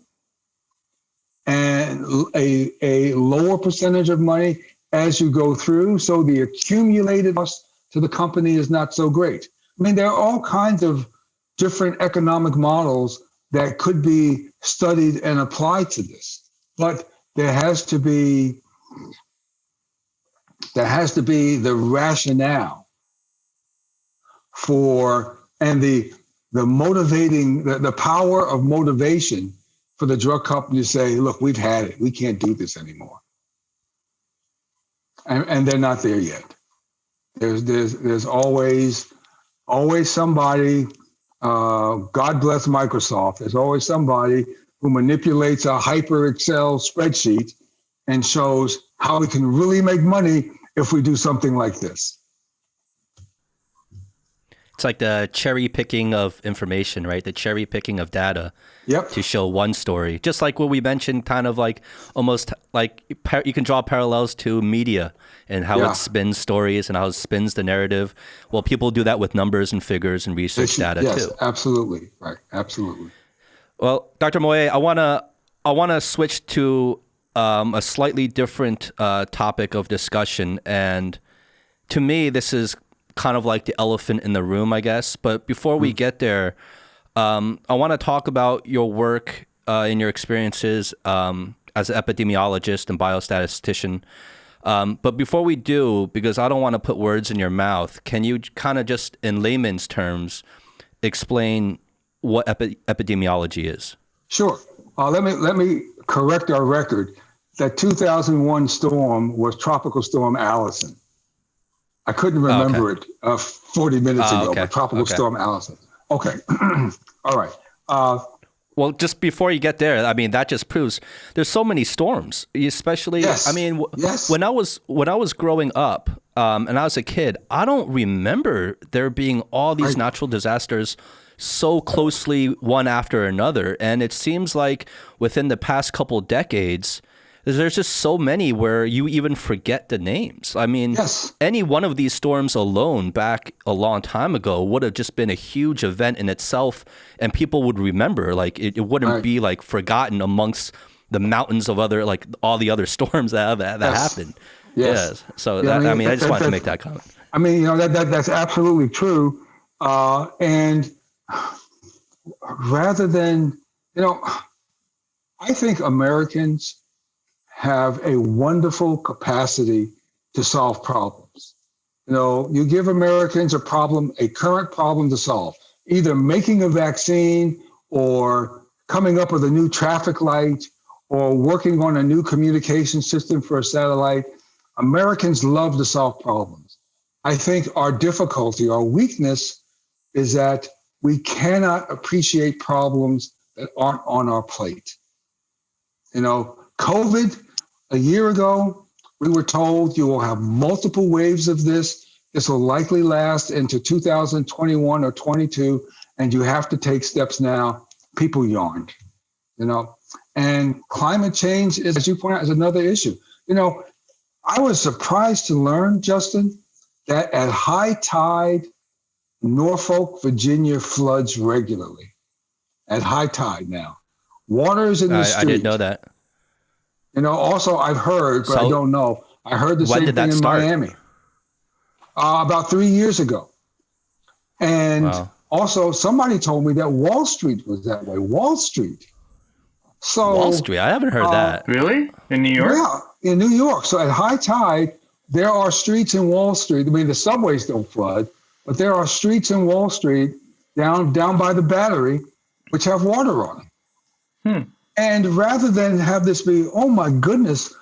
and a lower percentage of money as you go through, so the accumulated cost to the company is not so great. I mean, there are all kinds of different economic models that could be studied and applied to this, but there has to be the rationale for, and the motivating, the power of motivation for the drug company to say, look, we've had it. We can't do this anymore. And they're not there yet. There's always somebody, God bless Microsoft, there's always somebody who manipulates a hyper Excel spreadsheet and shows how we can really make money if we do something like this. It's like the cherry picking of information, right? The cherry picking of data Yep. to show one story. Just like what we mentioned, kind of like almost like you can draw parallels to media and how it spins stories and how it spins the narrative. Well, people do that with numbers and figures and research data too. Yes, absolutely. Right. Absolutely. Well, Dr. Moyé, I wanna switch to a slightly different topic of discussion, and to me, this is kind of like the elephant in the room, I guess. But before we get there, I want to talk about your work and your experiences as an epidemiologist and biostatistician. But before we do, because I don't want to put words in your mouth, can you kind of just, in layman's terms, explain what epidemiology is? Sure. Let me correct our record. That 2001 storm was Tropical Storm Allison. I couldn't remember it 40 minutes ago, but Tropical Storm Allison. Okay. All right. Well, just before you get there, I mean, that just proves there's so many storms, especially, I mean, when I was growing up and I was a kid, I don't remember there being all these natural disasters so closely one after another. And it seems like within the past couple decades, there's just so many where you even forget the names. I mean, any one of these storms alone back a long time ago would have just been a huge event in itself, and people would remember. Like it wouldn't be like forgotten amongst the mountains of other, like all the other storms that happened. Yes. So I mean, I just wanted to make that comment. I mean, you know, that's absolutely true. And rather than, you know, I think Americans have a wonderful capacity to solve problems. You know, you give Americans a current problem to solve, either making a vaccine or coming up with a new traffic light or working on a new communication system for a satellite. Americans love to solve problems. I think our difficulty, our weakness is that we cannot appreciate problems that aren't on our plate. You know, COVID, a year ago, we were told you will have multiple waves of this. This will likely last into 2021 or 22, and you have to take steps now. People yawned, you know. And climate change, as you point out, is another issue. You know, I was surprised to learn, Justin, that at high tide, Norfolk, Virginia floods regularly. At high tide now. Water is in the street. I didn't know that. You know, also I've heard, but I don't know. I heard the same thing in Miami about 3 years ago. And also somebody told me that Wall Street was that way. Wall Street. So Wall Street, I haven't heard that. Really? In New York? Yeah, in New York. So at high tide, there are streets in Wall Street. I mean, the subways don't flood, but there are streets in Wall Street down by the Battery, which have water on them. And rather than have this be, oh my goodness,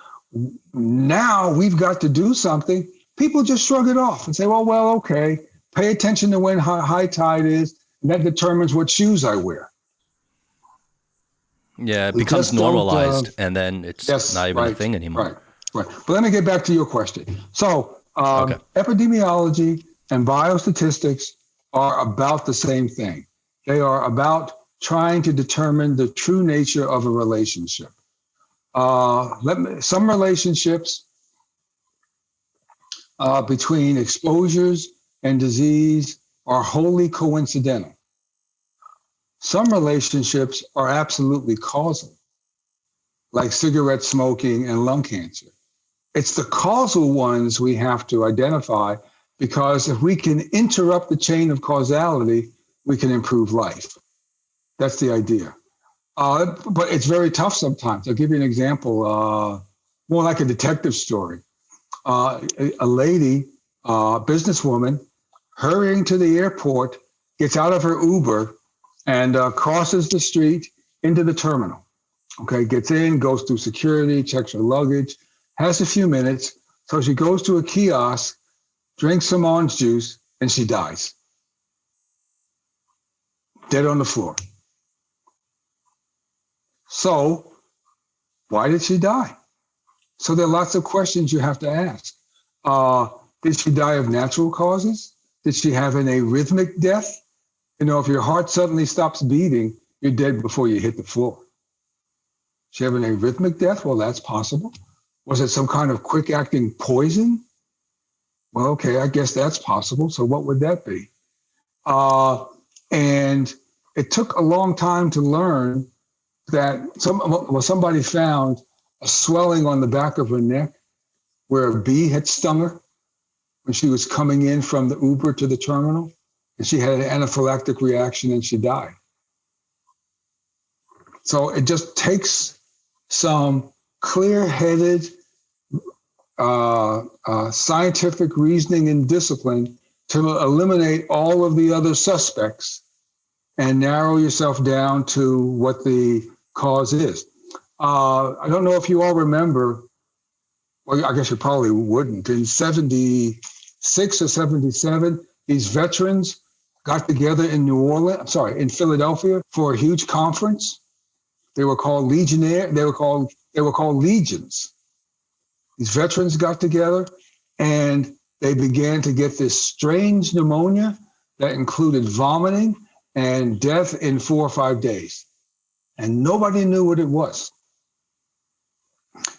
now we've got to do something, people just shrug it off and say, well, okay, pay attention to when high tide is, and that determines what shoes I wear. Yeah, it becomes normalized, and then it's not even a thing anymore. Right. But let me get back to your question. So epidemiology and biostatistics are about the same thing. They are about trying to determine the true nature of a relationship. Some relationships between exposures and disease are wholly coincidental. Some relationships are absolutely causal, like cigarette smoking and lung cancer. It's the causal ones we have to identify, because if we can interrupt the chain of causality, we can improve life. That's the idea. But it's very tough sometimes. I'll give you an example, more like a detective story. A lady, businesswoman, hurrying to the airport, gets out of her Uber and crosses the street into the terminal. Okay, gets in, goes through security, checks her luggage, has a few minutes. So she goes to a kiosk, drinks some orange juice, and she dies. Dead on the floor. So why did she die? So there are lots of questions you have to ask. Uh, did she die of natural causes? Did she have an arrhythmic death? You know, if your heart suddenly stops beating, you're dead before you hit the floor. She have an arrhythmic death? Well, that's possible. Was it some kind of quick acting poison? Well, okay, I guess that's possible. So what would that be? And it took a long time to learn that somebody found a swelling on the back of her neck where a bee had stung her when she was coming in from the Uber to the terminal. And she had an anaphylactic reaction and she died. So it just takes some clear-headed scientific reasoning and discipline to eliminate all of the other suspects and narrow yourself down to what the cause is. I don't know if you all remember, well, I guess you probably wouldn't. In 76 or 77, these veterans got together in in Philadelphia for a huge conference. They were called Legionnaires. They were called Legions. These veterans got together and they began to get this strange pneumonia that included vomiting and death in 4 or 5 days. And nobody knew what it was.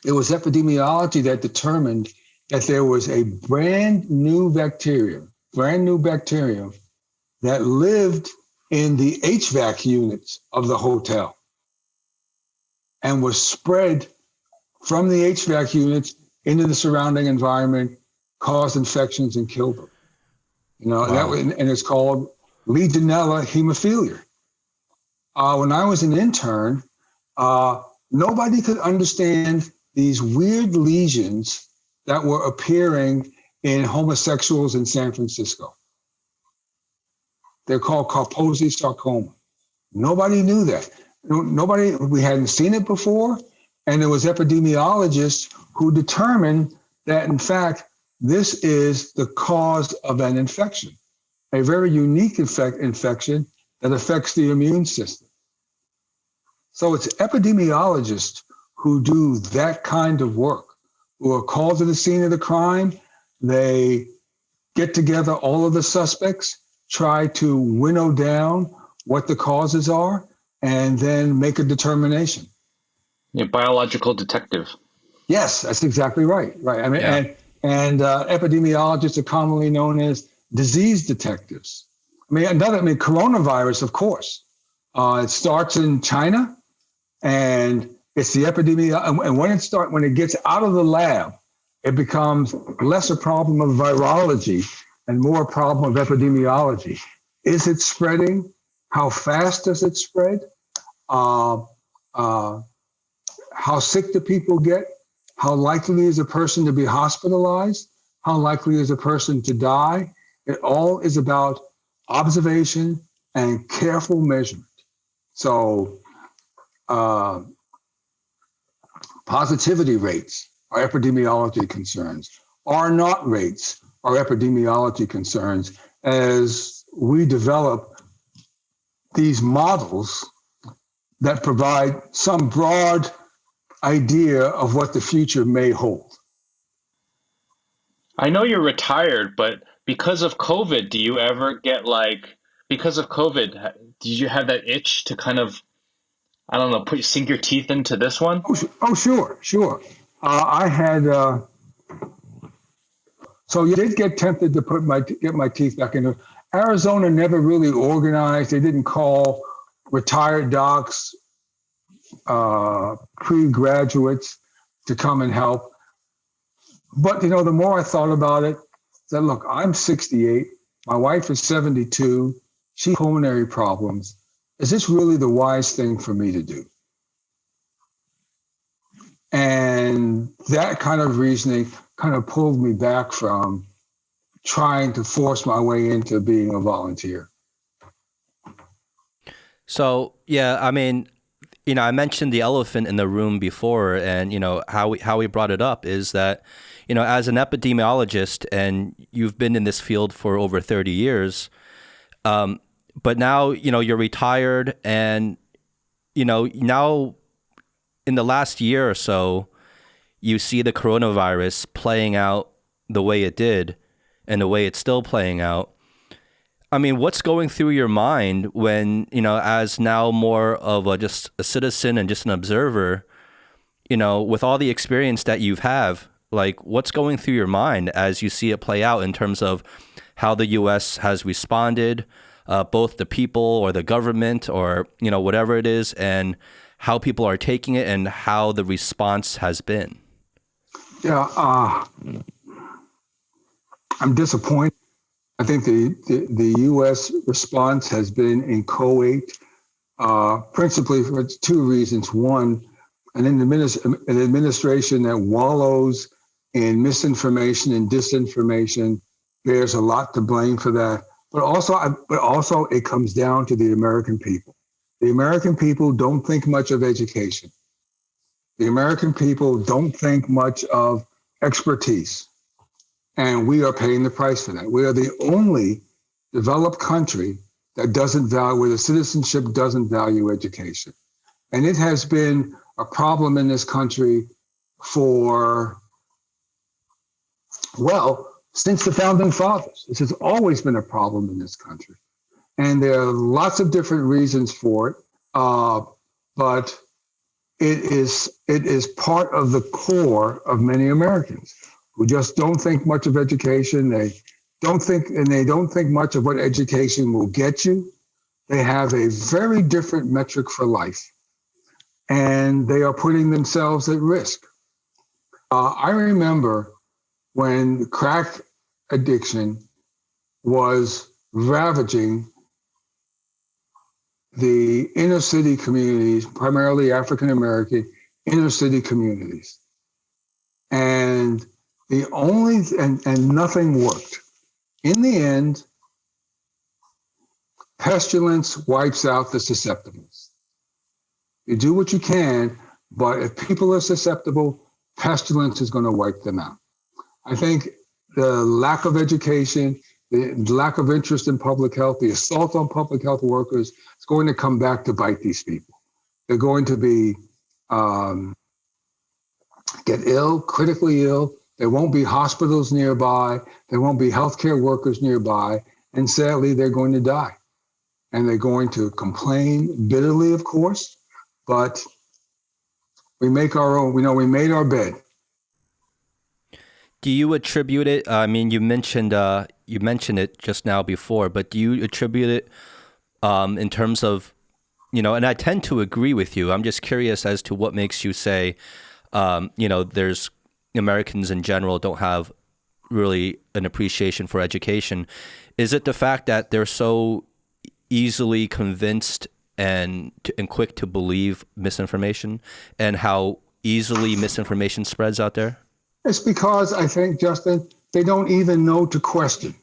It was epidemiology that determined that there was a brand new bacterium that lived in the HVAC units of the hotel and was spread from the HVAC units into the surrounding environment, caused infections and killed them. You know, Wow. and it's called Legionella hemophilia. When I was an intern, nobody could understand these weird lesions that were appearing in homosexuals in San Francisco. They're called Kaposi sarcoma. Nobody knew that. We hadn't seen it before. And there was epidemiologists who determined that, in fact, this is the cause of an infection, a very unique infection that affects the immune system. So it's epidemiologists who do that kind of work, who are called to the scene of the crime. They get together all of the suspects, try to winnow down what the causes are, and then make a determination. Yeah, biological detective. Yes, that's exactly right. Right. I mean, Yeah. and epidemiologists are commonly known as disease detectives. Coronavirus, of course. It starts in China, and it's the epidemiology. And when it gets out of the lab, it becomes less a problem of virology and more a problem of epidemiology. Is it spreading? How fast does it spread? How sick do people get? How likely is a person to be hospitalized? How likely is a person to die? It all is about observation and careful measurement. So positivity rates are epidemiology concerns. R naught rates are epidemiology concerns as we develop these models that provide some broad idea of what the future may hold. I know you're retired, but because of COVID, do you ever get because of COVID, did you have that itch to kind of, I don't know, sink your teeth into this one? Oh, sure. I had, so you did get tempted to get my teeth back into. Arizona never really organized. They didn't call retired docs, pre-graduates to come and help. But, the more I thought about it, I said, look, I'm 68. My wife is 72. She has pulmonary problems. Is this really the wise thing for me to do? And that kind of reasoning kind of pulled me back from trying to force my way into being a volunteer. So, yeah, I mean, I mentioned the elephant in the room before, and, how we brought it up is that, as an epidemiologist, and you've been in this field for over 30 years, but now, you're retired, and, now in the last year or so, you see the coronavirus playing out the way it did and the way it's still playing out. I mean, what's going through your mind when, as now more of just a citizen and just an observer, with all the experience that you have, like what's going through your mind as you see it play out in terms of how the U.S. has responded, both the people or the government or, whatever it is, and how people are taking it and how the response has been? Yeah, I'm disappointed. I think the U.S. response has been inchoate, principally for two reasons. One, an administration that wallows in misinformation and disinformation bears a lot to blame for that. But also, it comes down to the American people. The American people don't think much of education. The American people don't think much of expertise. And we are paying the price for that. We are the only developed country that doesn't value, where the citizenship doesn't value education. And it has been a problem in this country for, since the founding fathers. This has always been a problem in this country. And there are lots of different reasons for it, but it is part of the core of many Americans who just don't think much of education. They don't think much of what education will get you. They have a very different metric for life, and they are putting themselves at risk. I remember when crack addiction was ravaging the inner city communities, primarily African American inner city communities. And nothing worked. In the end, pestilence wipes out the susceptibles. You do what you can, but if people are susceptible, pestilence is going to wipe them out. I think the lack of education, the lack of interest in public health, the assault on public health workers is going to come back to bite these people. They're going to be get ill, critically ill. There won't be hospitals nearby. There won't be healthcare workers nearby. And sadly, they're going to die. And they're going to complain bitterly, of course, but we make our own, we made our bed. Do you attribute it? I mean, you mentioned it just now before, but do you attribute it in terms of, and I tend to agree with you. I'm just curious as to what makes you say, there's Americans in general don't have really an appreciation for education. Is it the fact that they're so easily convinced and quick to believe misinformation, and how easily misinformation spreads out there? It's because I think, Justin, they don't even know to question.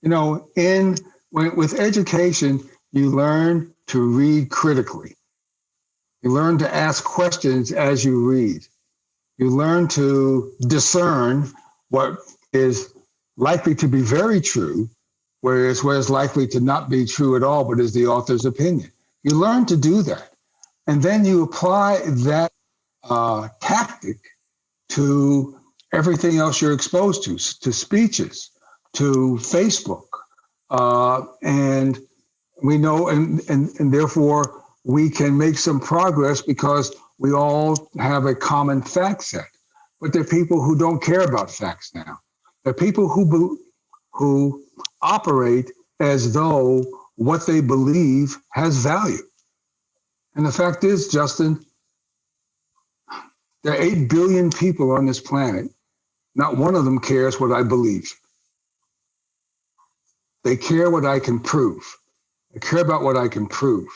With education, you learn to read critically. You learn to ask questions as you read. You learn to discern what is likely to be very true, whereas what is likely to not be true at all, but is the author's opinion. You learn to do that. And then you apply that tactic to everything else you're exposed to speeches, to Facebook. And we know, and therefore we can make some progress because we all have a common fact set. But there are people who don't care about facts now. There are people who operate as though what they believe has value. And the fact is, Justin, there are 8 billion people on this planet. Not one of them cares what I believe. They care what I can prove. They care about what I can prove.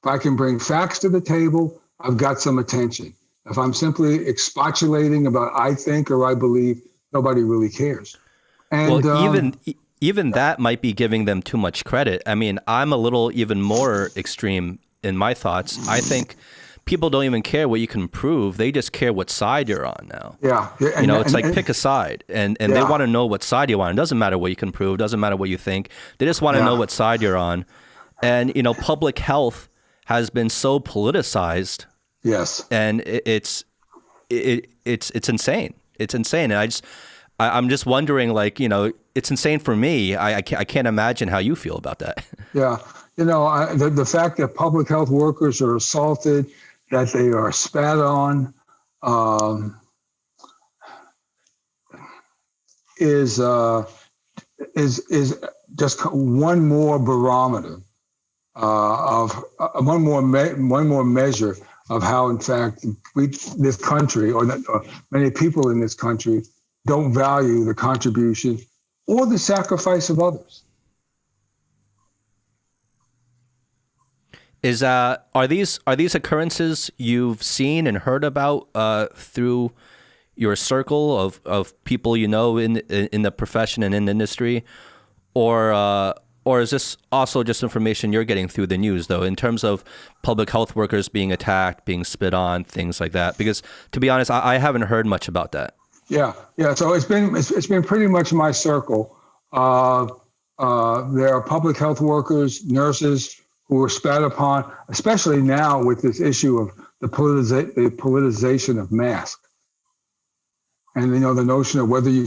If I can bring facts to the table, I've got some attention. If I'm simply expostulating about I think or I believe, nobody really cares. And even that might be giving them too much credit. I mean, I'm a little even more extreme in my thoughts. I think people don't even care what you can prove. They just care what side you're on now. Yeah. It's like pick a side, and they want to know what side you're on. It doesn't matter what you can prove. It doesn't matter what you think. They just want to know what side you're on. And, public health has been so politicized. Yes. And it's it's insane. It's insane. And I'm just wondering, like, it's insane for me. I can't imagine how you feel about that. Yeah. The fact that public health workers are assaulted, that they are spat on, is just one more barometer of one more measure of how, in fact, this country or many people in this country don't value the contribution or the sacrifice of others. Are these occurrences you've seen and heard about through your circle of people in the profession and in the industry, or is this also just information you're getting through the news, though, in terms of public health workers being attacked, being spit on, things like that? Because, to be honest, I haven't heard much about that. Yeah. So it's been pretty much my circle. There are public health workers, nurses who were spat upon, especially now with this issue of the politicization of masks. And the notion of whether you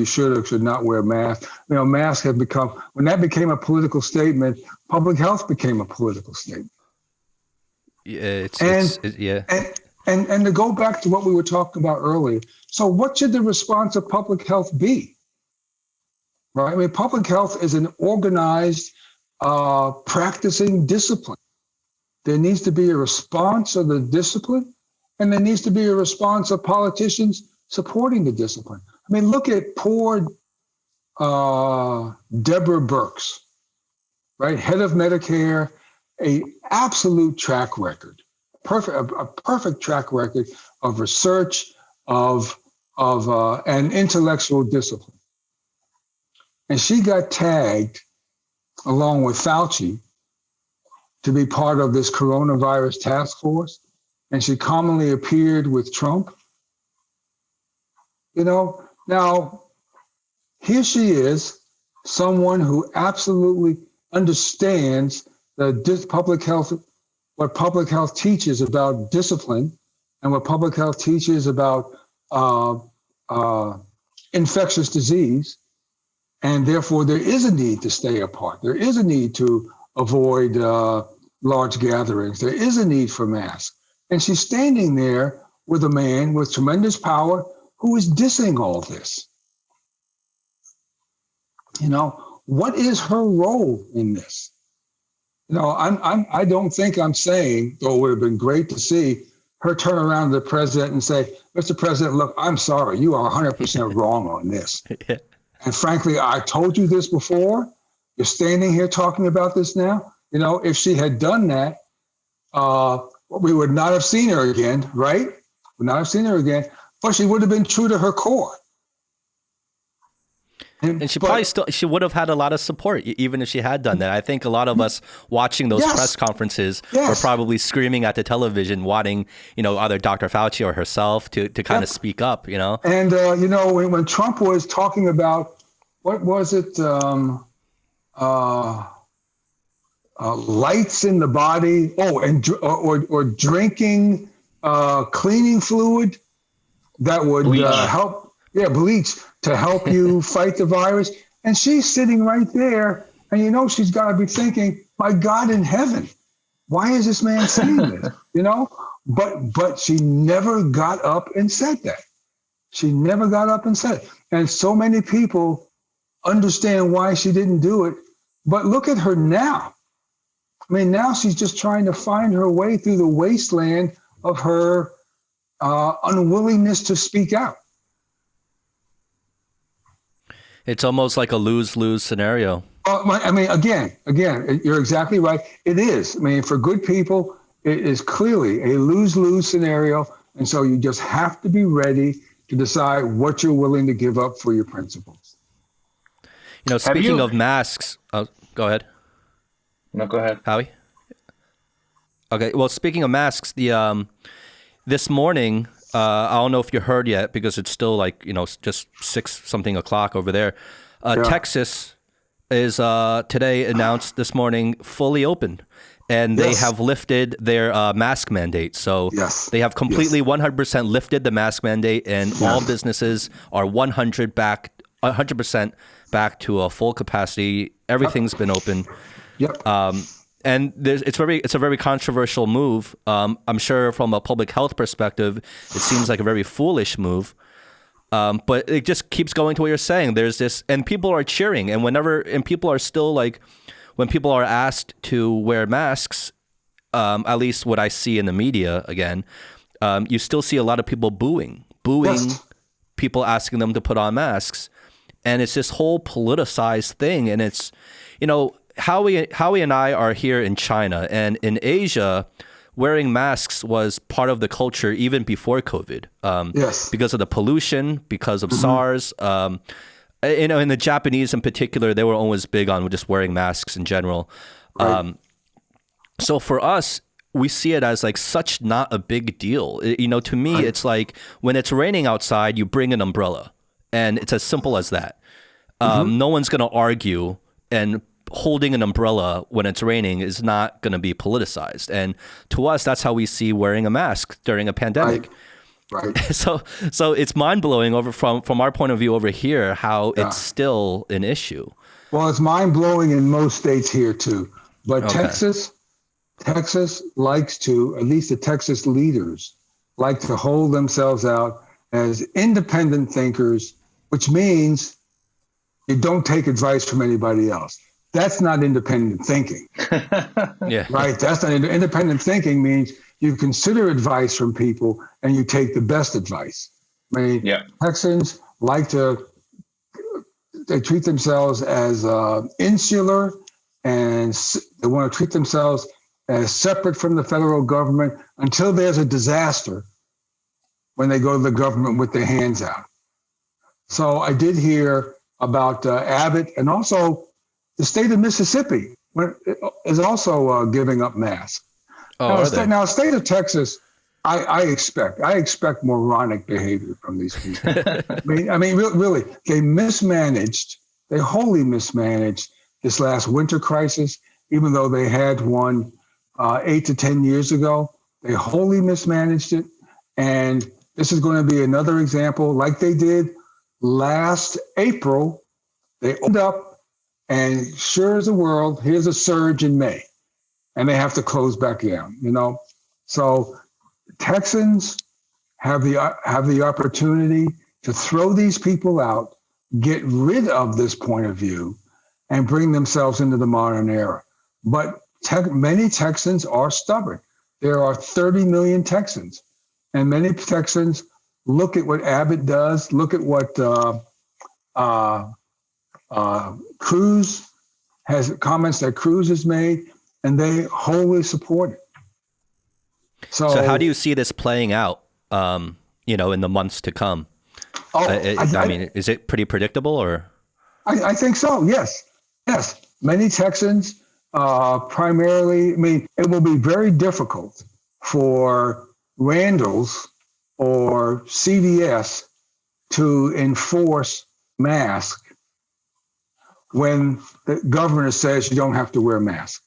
should or should not wear masks. Masks have become, when that became a political statement, public health became a political statement. Yeah, And to go back to what we were talking about earlier, so what should the response of public health be? Right? I mean, public health is an organized, practicing discipline. There needs to be a response of the discipline, and there needs to be a response of politicians supporting the discipline. I mean, look at poor Deborah Birx, right? Head of Medicare, a absolute track record, a perfect track record of research, of and intellectual discipline. And she got tagged along with Fauci to be part of this coronavirus task force, and she commonly appeared with Trump. Now, here she is, someone who absolutely understands public health, what public health teaches about discipline, and what public health teaches about infectious disease. And therefore, there is a need to stay apart. There is a need to avoid large gatherings. There is a need for masks. And she's standing there with a man with tremendous power who is dissing all this. What is her role in this? I don't think I'm saying, though it would have been great to see her turn around to the president and say, Mr. President, look, I'm sorry, you are 100% wrong on this. And frankly, I told you this before. You're standing here talking about this now. If she had done that, we would not have seen her again, right? Would not have seen her again. But she would have been true to her core. And she would have had a lot of support, even if she had done that. I think a lot of us watching those press conferences were probably screaming at the television, wanting, either Dr. Fauci or herself to kind of speak up, And, when Trump was talking about, what was it? Lights in the body. Or drinking cleaning fluid that would help. Yeah, bleach to help you fight the virus. And she's sitting right there, and she's got to be thinking, my God in heaven, why is this man saying this? But she never got up and said that. She never got up and said it. And so many people understand why she didn't do it. But look at her now. I mean, now she's just trying to find her way through the wasteland of her unwillingness to speak out. It's almost like a lose-lose scenario. I mean, again, you're exactly right. It is. I mean, for good people, it is clearly a lose-lose scenario. And so you just have to be ready to decide what you're willing to give up for your principles. Speaking of masks, go ahead. No, go ahead. Howie? Okay, well, speaking of masks, this morning, I don't know if you heard yet because it's still just 6-something o'clock over there. Texas is today announced this morning fully open. and they Yes. have lifted their mask mandate. So Yes. they have completely Yes. 100% lifted the mask mandate, and all businesses are 100% back to a full capacity. Everything's been open. Yep. And it's a very controversial move. I'm sure from a public health perspective, it seems like a very foolish move. But it just keeps going to what you're saying. There's this, and people are cheering, and people are still like, when people are asked to wear masks, at least what I see in the media again, you still see a lot of people booing Yes. people asking them to put on masks, and it's this whole politicized thing. And it's, Howie and I are here in China, and in Asia, wearing masks was part of the culture even before COVID. Yes. Because of the pollution, because of SARS. In the Japanese in particular, they were always big on just wearing masks in general. Right. So for us, we see it as like such not a big deal. To me, Right. it's like when it's raining outside, you bring an umbrella, and it's as simple as that. No one's going to argue, and holding an umbrella when it's raining is not going to be politicized. And to us, that's how we see wearing a mask during a pandemic. Right. So it's mind blowing from our point of view over here how it's still an issue. Well, it's mind blowing in most states here too, but Okay. Texas likes to, at least the Texas leaders like to hold themselves out as independent thinkers, which means you don't take advice from anybody else. That's not independent thinking. Yeah. Right. That's not independent thinking. Means you consider advice from people and you take the best advice. I mean, Texans they treat themselves as insular, and they want to treat themselves as separate from the federal government until there's a disaster when they go to the government with their hands out. So I did hear about Abbott, and also the state of Mississippi is also giving up masks. Now, the state of Texas, I expect moronic behavior from these people. I mean, really, they wholly mismanaged this last winter crisis, even though they had one 8 to 10 years ago. They wholly mismanaged it. And this is going to be another example, like they did last April. They opened up, and sure as the world, here's a surge in May, and they have to close back down. So Texans have the opportunity to throw these people out, get rid of this point of view, and bring themselves into the modern era. But many Texans are stubborn. There are 30 million Texans, and many Texans look at what Abbott does, look at what Cruz comments that Cruz has made, and they wholly support it. So how do you see this playing out, in the months to come? I mean, is it pretty predictable, or? I think so. Yes. Many Texans, primarily, it will be very difficult for Randall's or CVS to enforce masks when the governor says you don't have to wear a mask.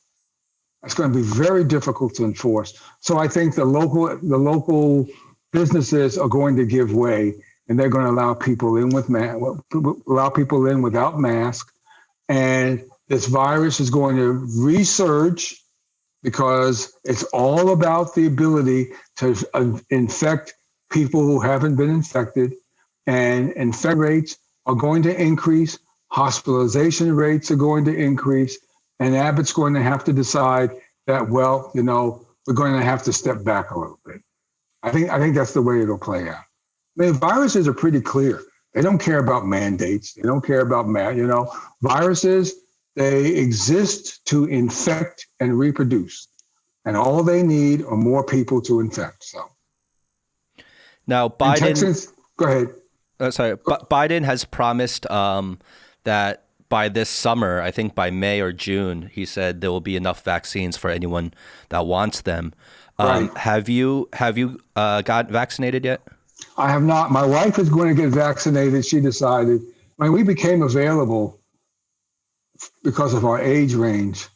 It's going to be very difficult to enforce. So I think the local businesses are going to give way, and they're going to allow people in without masks. And this virus is going to resurge because it's all about the ability to infect people who haven't been infected, and infection rates are going to increase. Hospitalization rates are going to increase, and Abbott's going to have to decide that, we're going to have to step back a little bit. I think that's the way it'll play out. Viruses are pretty clear. They don't care about mandates. They don't care about viruses. They exist to infect and reproduce, and all they need are more people to infect. So now Biden. Texans, go ahead. Biden has promised that by this summer, I think by May or June, he said there will be enough vaccines for anyone that wants them. Right. Have you got vaccinated yet? I have not. My wife is going to get vaccinated. She decided. We became available because of our age range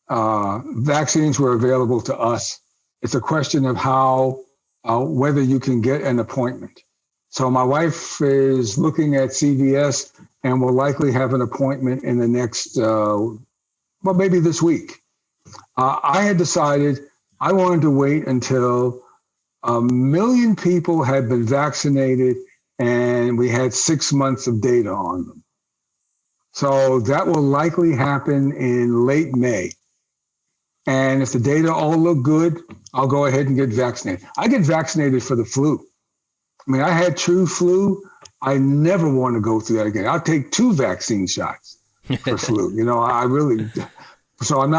vaccines were available to us. It's a question of whether you can get an appointment. So my wife is looking at CVS and will likely have an appointment in the next, maybe this week. I had decided I wanted to wait until 1 million people had been vaccinated and we had 6 months of data on them. So that will likely happen in late May. And if the data all look good, I'll go ahead and get vaccinated. I get vaccinated for the flu. I mean, I had true flu. I never want to go through that again. I'll take 2 vaccine shots for flu. I really. So I'm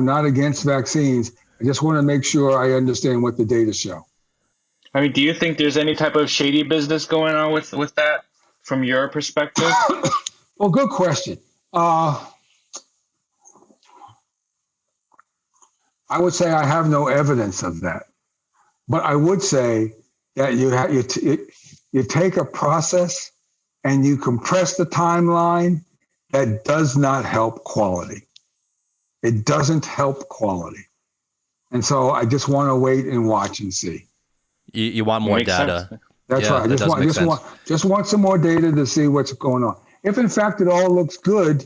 not against vaccines. I just want to make sure I understand what the data show. I mean, do you think there's any type of shady business going on with that from your perspective? Well, good question. I would say I have no evidence of that, but I would say that you take a process and you compress the timeline. That does not help quality. It doesn't help quality, and so I just want to wait and watch and see. You want more data. Sense. That's right. I just want some more data to see what's going on. If in fact it all looks good,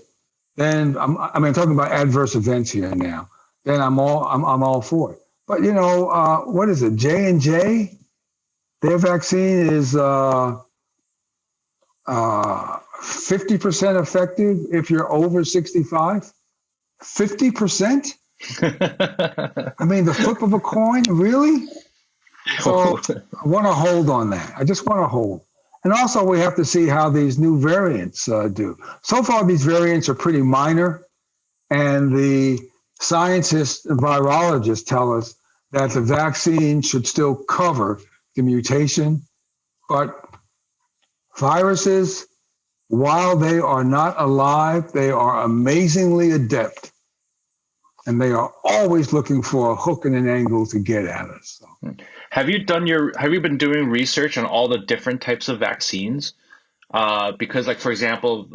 then I'm talking about adverse events here now. Then I'm all for it. But what is it? J&J, their vaccine is 50% effective if you're over 65. 50%? I mean, the flip of a coin, really? So I want to hold on that. I just want to hold. And also we have to see how these new variants do. So far, these variants are pretty minor, and the scientists and virologists tell us that the vaccine should still cover the mutation, but viruses, while they are not alive, they are amazingly adept, and they are always looking for a hook and an angle to get at us. So. Have you been doing research on all the different types of vaccines? Because, like, for example,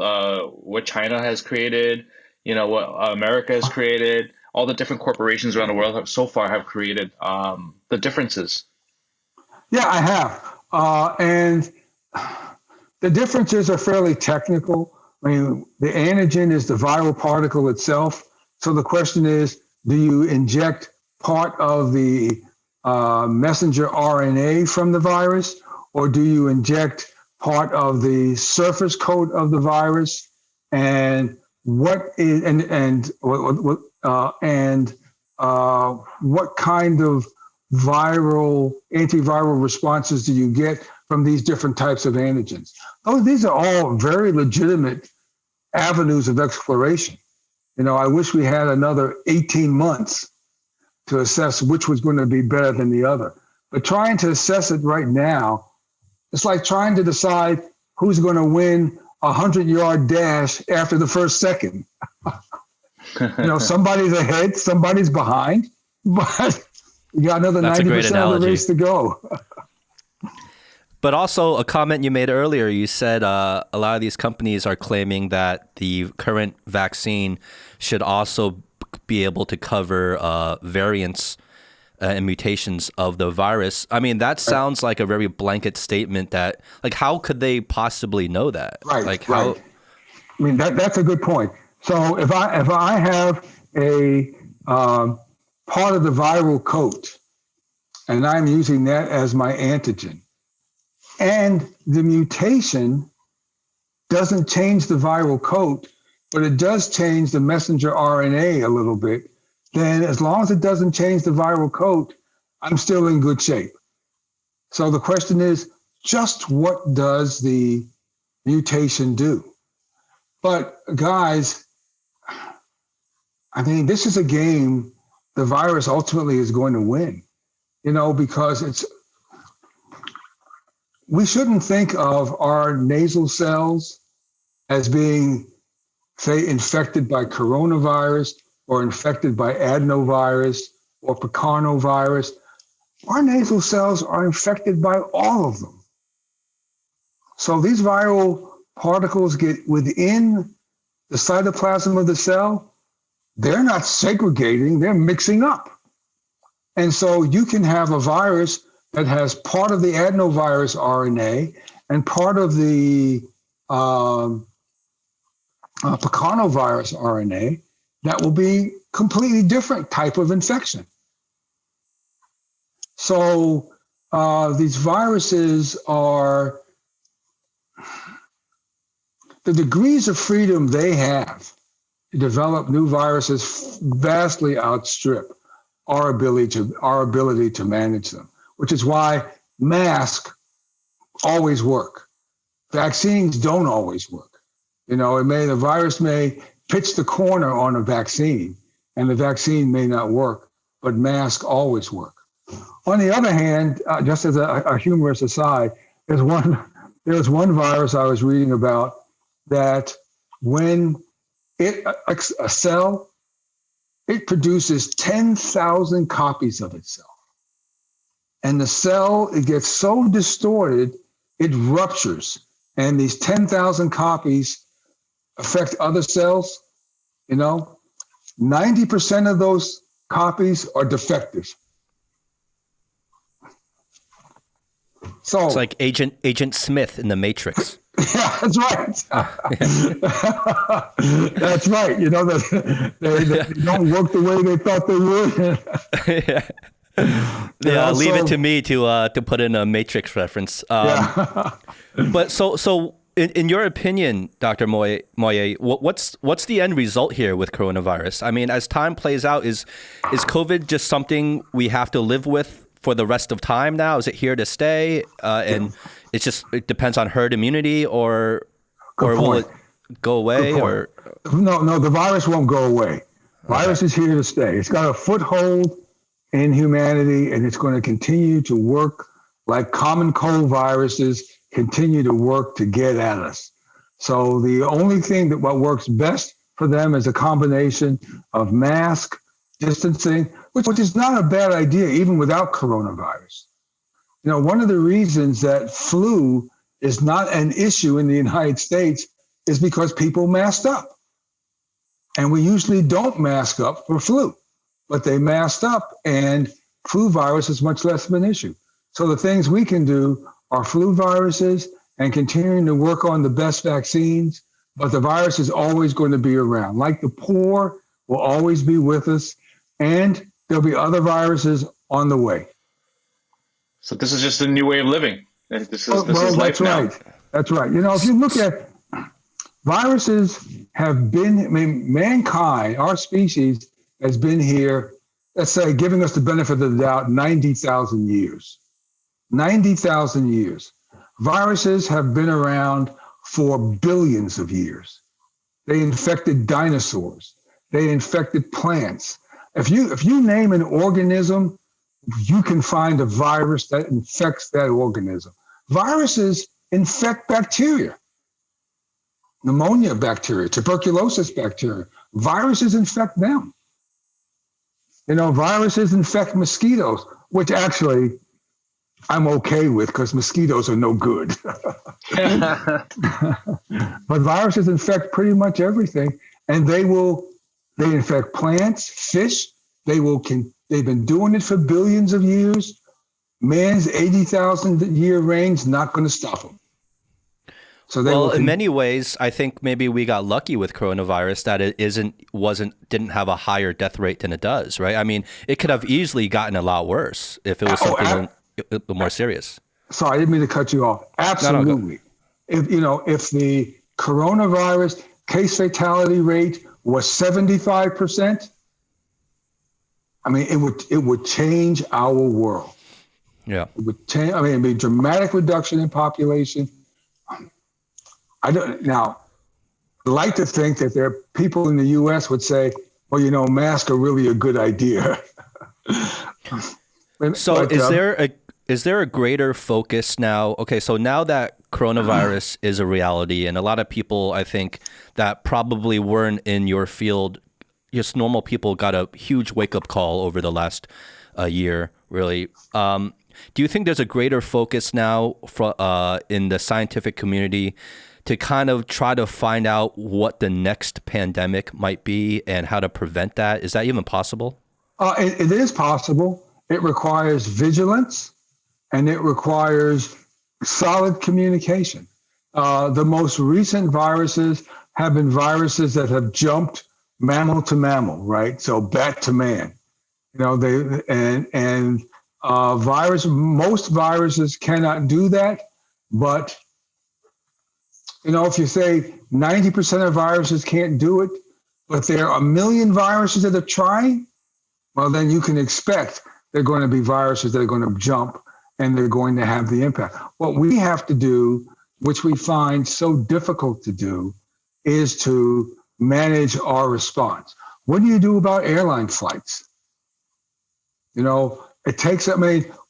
what China has created, what America has created, all the different corporations around the world so far have created, the differences. Yeah, I have. And the differences are fairly technical. I mean, the antigen is the viral particle itself. So the question is, do you inject part of the messenger RNA from the virus, or do you inject part of the surface coat of the virus? And what kind of antiviral responses do you get from these different types of antigens? These are all very legitimate avenues of exploration. I wish we had another 18 months to assess which was going to be better than the other. But trying to assess it right now, it's like trying to decide who's going to win a 100-yard dash after the first second. Somebody's ahead, somebody's behind, but you got another 90% of the race to go. But also a comment you made earlier, you said a lot of these companies are claiming that the current vaccine should also be able to cover variants and mutations of the virus. I mean, that sounds like a very blanket statement that, like, how could they possibly know that? Right, like right. how? I mean, that's a good point. So if I have a part of the viral coat and I'm using that as my antigen, and the mutation doesn't change the viral coat, but it does change the messenger RNA a little bit, then as long as it doesn't change the viral coat, I'm still in good shape. So the question is, just what does the mutation do? But guys, I mean, this is a game the virus ultimately is going to win, because we shouldn't think of our nasal cells as being, say, infected by coronavirus or infected by adenovirus or picornavirus. Our nasal cells are infected by all of them. So these viral particles get within the cytoplasm of the cell, they're not segregating, they're mixing up. And so you can have a virus that has part of the adenovirus RNA and part of the pecanovirus RNA that will be completely different type of infection. So these viruses are, the degrees of freedom they have to develop new viruses vastly outstrip our ability to manage them, which is why masks always work. Vaccines don't always work. The virus may pitch the corner on a vaccine, and the vaccine may not work, but masks always work. On the other hand, just as a humorous aside, there was one virus I was reading about that when a cell, it produces 10,000 copies of itself. And the cell, it gets so distorted, it ruptures. And these 10,000 copies affect other cells. 90% of those copies are defective. So it's like Agent Smith in the Matrix. Yeah, that's right. That's right. They don't work the way they thought they would. Yeah, leave it to me to put in a Matrix reference. But so in your opinion, Dr. Moyé, what's the end result here with coronavirus? I mean, as time plays out, is COVID just something we have to live with for the rest of time now? Is it here to stay? And it depends on herd immunity, or will it go away? Or no, the virus won't go away. Virus is here to stay. It's got a foothold in humanity, and it's going to continue to work like common cold viruses continue to work to get at us. So the only thing what works best for them is a combination of mask, distancing, which is not a bad idea even without coronavirus. One of the reasons that flu is not an issue in the United States is because people masked up. And we usually don't mask up for flu, but they masked up, and flu virus is much less of an issue. So the things we can do are flu viruses and continuing to work on the best vaccines, but the virus is always going to be around. Like the poor will always be with us, and there'll be other viruses on the way. So this is just a new way of living. This is life now. That's right. If you look at viruses have been, mankind, our species has been here, let's say, giving us the benefit of the doubt, 90,000 years. 90,000 years. Viruses have been around for billions of years. They infected dinosaurs. They infected plants. If you name an organism, you can find a virus that infects that organism. Viruses infect bacteria, pneumonia bacteria, tuberculosis bacteria. Viruses infect them. Viruses infect mosquitoes, which actually I'm okay with because mosquitoes are no good. But viruses infect pretty much everything, and they infect plants, fish. They've been doing it for billions of years. Man's 80,000 year reign's not going to stop them. So in many ways, I think maybe we got lucky with coronavirus that it didn't have a higher death rate than it does, right? I mean, it could have easily gotten a lot worse if it was something more serious. Sorry, I didn't mean to cut you off. Absolutely. No. If the coronavirus case fatality rate was 75%, I mean, it would change our world. Yeah. It would change. I mean, it'd be a dramatic reduction in population. I'd like to think that there are people in the U.S. would say, well, masks are really a good idea. So is there a greater focus now? Okay, so now that coronavirus is a reality, and a lot of people, I think, that probably weren't in your field, just normal people, got a huge wake-up call over the last year, really. Do you think there's a greater focus now in the scientific community to kind of try to find out what the next pandemic might be and how to prevent that? Is that even possible? It is possible. It requires vigilance and it requires solid communication. The most recent viruses have been viruses that have jumped mammal to mammal, right? So bat to man. Most viruses cannot do that, but if you say 90% of viruses can't do it, but there are 1 million viruses that are trying, well, then you can expect there are going to be viruses that are going to jump and they're going to have the impact. What we have to do, which we find so difficult to do, is to manage our response. What do you do about airline flights? It takes,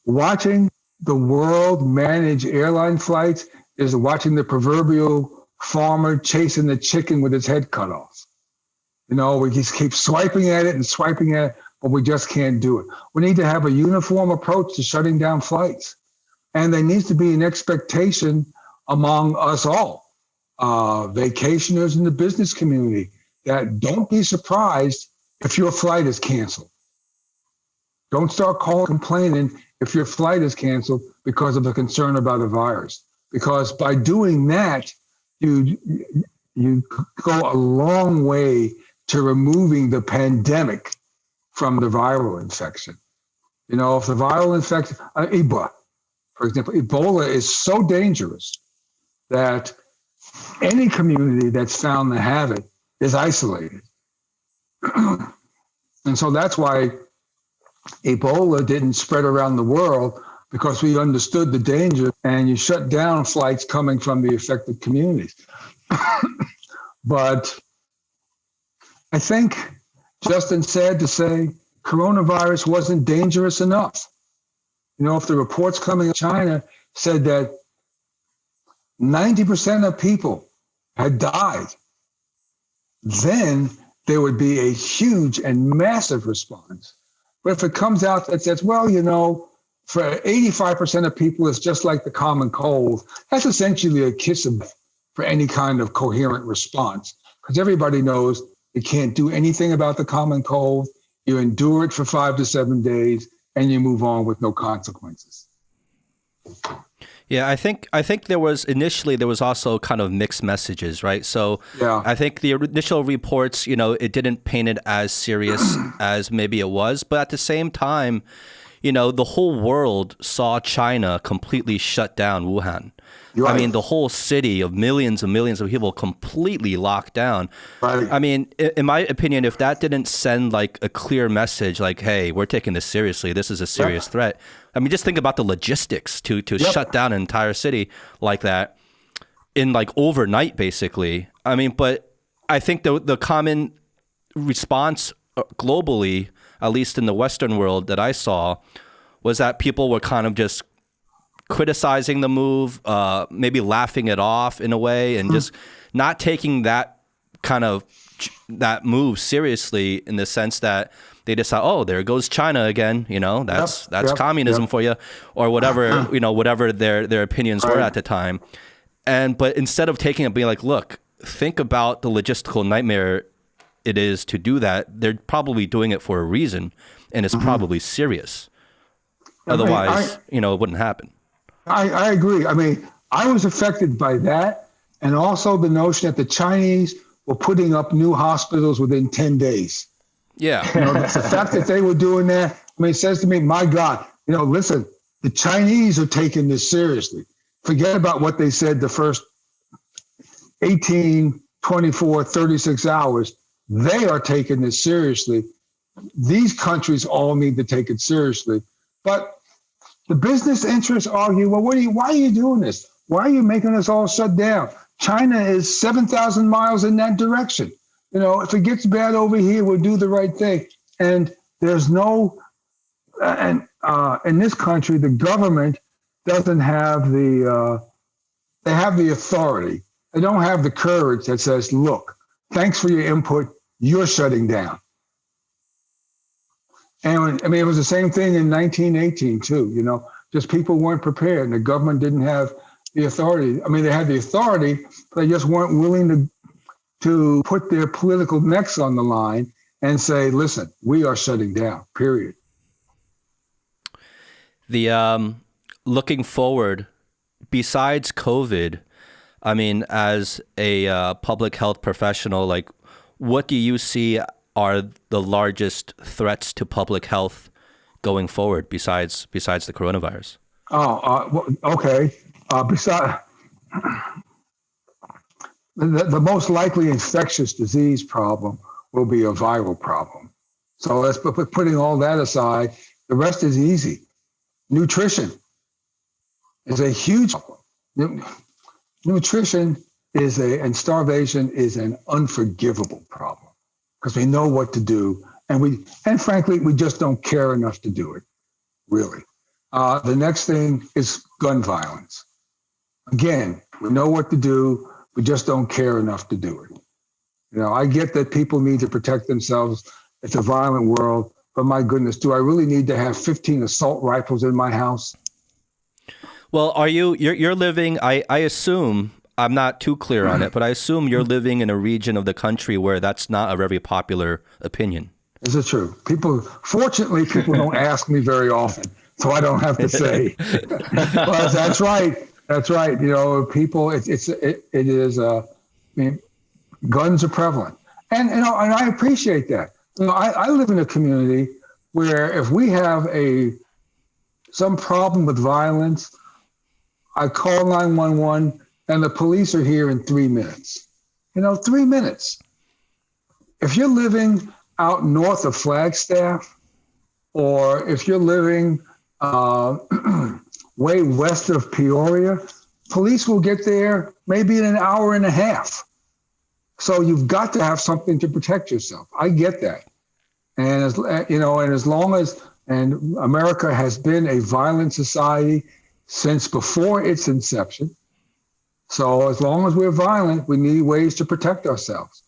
watching the world manage airline flights is watching the proverbial farmer chasing the chicken with his head cut off. We just keep swiping at it and swiping at it, but we just can't do it. We need to have a uniform approach to shutting down flights. And there needs to be an expectation among us all, vacationers in the business community, that don't be surprised if your flight is canceled. Don't start complaining if your flight is canceled because of a concern about a virus. Because by doing that, you go a long way to removing the pandemic from the viral infection. If the viral infection, Ebola, for example, Ebola is so dangerous that any community that's found to have it is isolated. And so that's why Ebola didn't spread around the world, because we understood the danger and you shut down flights coming from the affected communities. But I think Justin's sad to say coronavirus wasn't dangerous enough. If the reports coming out of China said that 90% of people had died, then there would be a huge and massive response. But if it comes out that says, well, for 85% of people, it's just like the common cold, that's essentially a kiss for any kind of coherent response, because everybody knows you can't do anything about the common cold. You endure it for 5 to 7 days and you move on with no consequences. Yeah, I think there was also kind of mixed messages, right? So yeah. I think the initial reports, it didn't paint it as serious as maybe it was, but at the same time, the whole world saw China completely shut down Wuhan. Right. I mean, the whole city of millions and millions of people completely locked down. Right. I mean, in my opinion, if that didn't send like a clear message, like, hey, we're taking this seriously, this is a serious threat. I mean, just think about the logistics to shut down an entire city like that in like overnight, basically. I mean, but I think the common response globally, at least in the Western world that I saw, was that people were kind of just criticizing the move, maybe laughing it off in a way, and just not taking that move seriously, in the sense that they just thought, oh, there goes China again, that's communism for you, or whatever, whatever their opinions were at the time. But instead of taking it, being like, look, think about the logistical nightmare it is to do that. They're probably doing it for a reason, and it's probably serious. Otherwise, it wouldn't happen. I agree. I mean, I was affected by that, and also the notion that the Chinese were putting up new hospitals within 10 days. Yeah. The fact that they were doing that, it says to me, my God, listen, the Chinese are taking this seriously. Forget about what they said the first 18, 24, 36 hours. They are taking this seriously. These countries all need to take it seriously. But the business interests argue, well, why are you doing this? Why are you making us all shut down? China is 7,000 miles in that direction. If it gets bad over here, we'll do the right thing. And there's in this country, the government doesn't have they have the authority. They don't have the courage that says, look, thanks for your input, you're shutting down. And it was the same thing in 1918 too, just people weren't prepared, and the government didn't have the authority. I mean, they had the authority, but they just weren't willing to put their political necks on the line and say, listen, we are shutting down, period. The looking forward, besides COVID, I mean, as a public health professional, like, what do you see are the largest threats to public health going forward besides the coronavirus? Okay. Besides, the most likely infectious disease problem will be a viral problem. So let's putting all that aside, the rest is easy. Nutrition is a huge problem. Nutrition and starvation is an unforgivable problem because we know what to do, and frankly, we just don't care enough to do it, really. The next thing is gun violence. Again, we know what to do, we just don't care enough to do it. You know, I get that people need to protect themselves. It's a violent world, but my goodness, do I really need to have 15 assault rifles in my house? Well, you're living, I assume, I'm not too clear on it, but I assume you're living in a region of the country where that's not a very popular opinion. Is it true? Fortunately, people don't ask me very often, so I don't have to say. But that's right. That's right. You know, people, it is, I mean, guns are prevalent. And I appreciate that. You know, I live in a community where if we have some problem with violence, I call 911 and the police are here in 3 minutes. 3 minutes. If you're living out north of Flagstaff, or if you're living way west of Peoria, police will get there maybe in an hour and a half. So you've got to have something to protect yourself. I get that. And as long as America has been a violent society since before its inception. So as long as we're violent, we need ways to protect ourselves.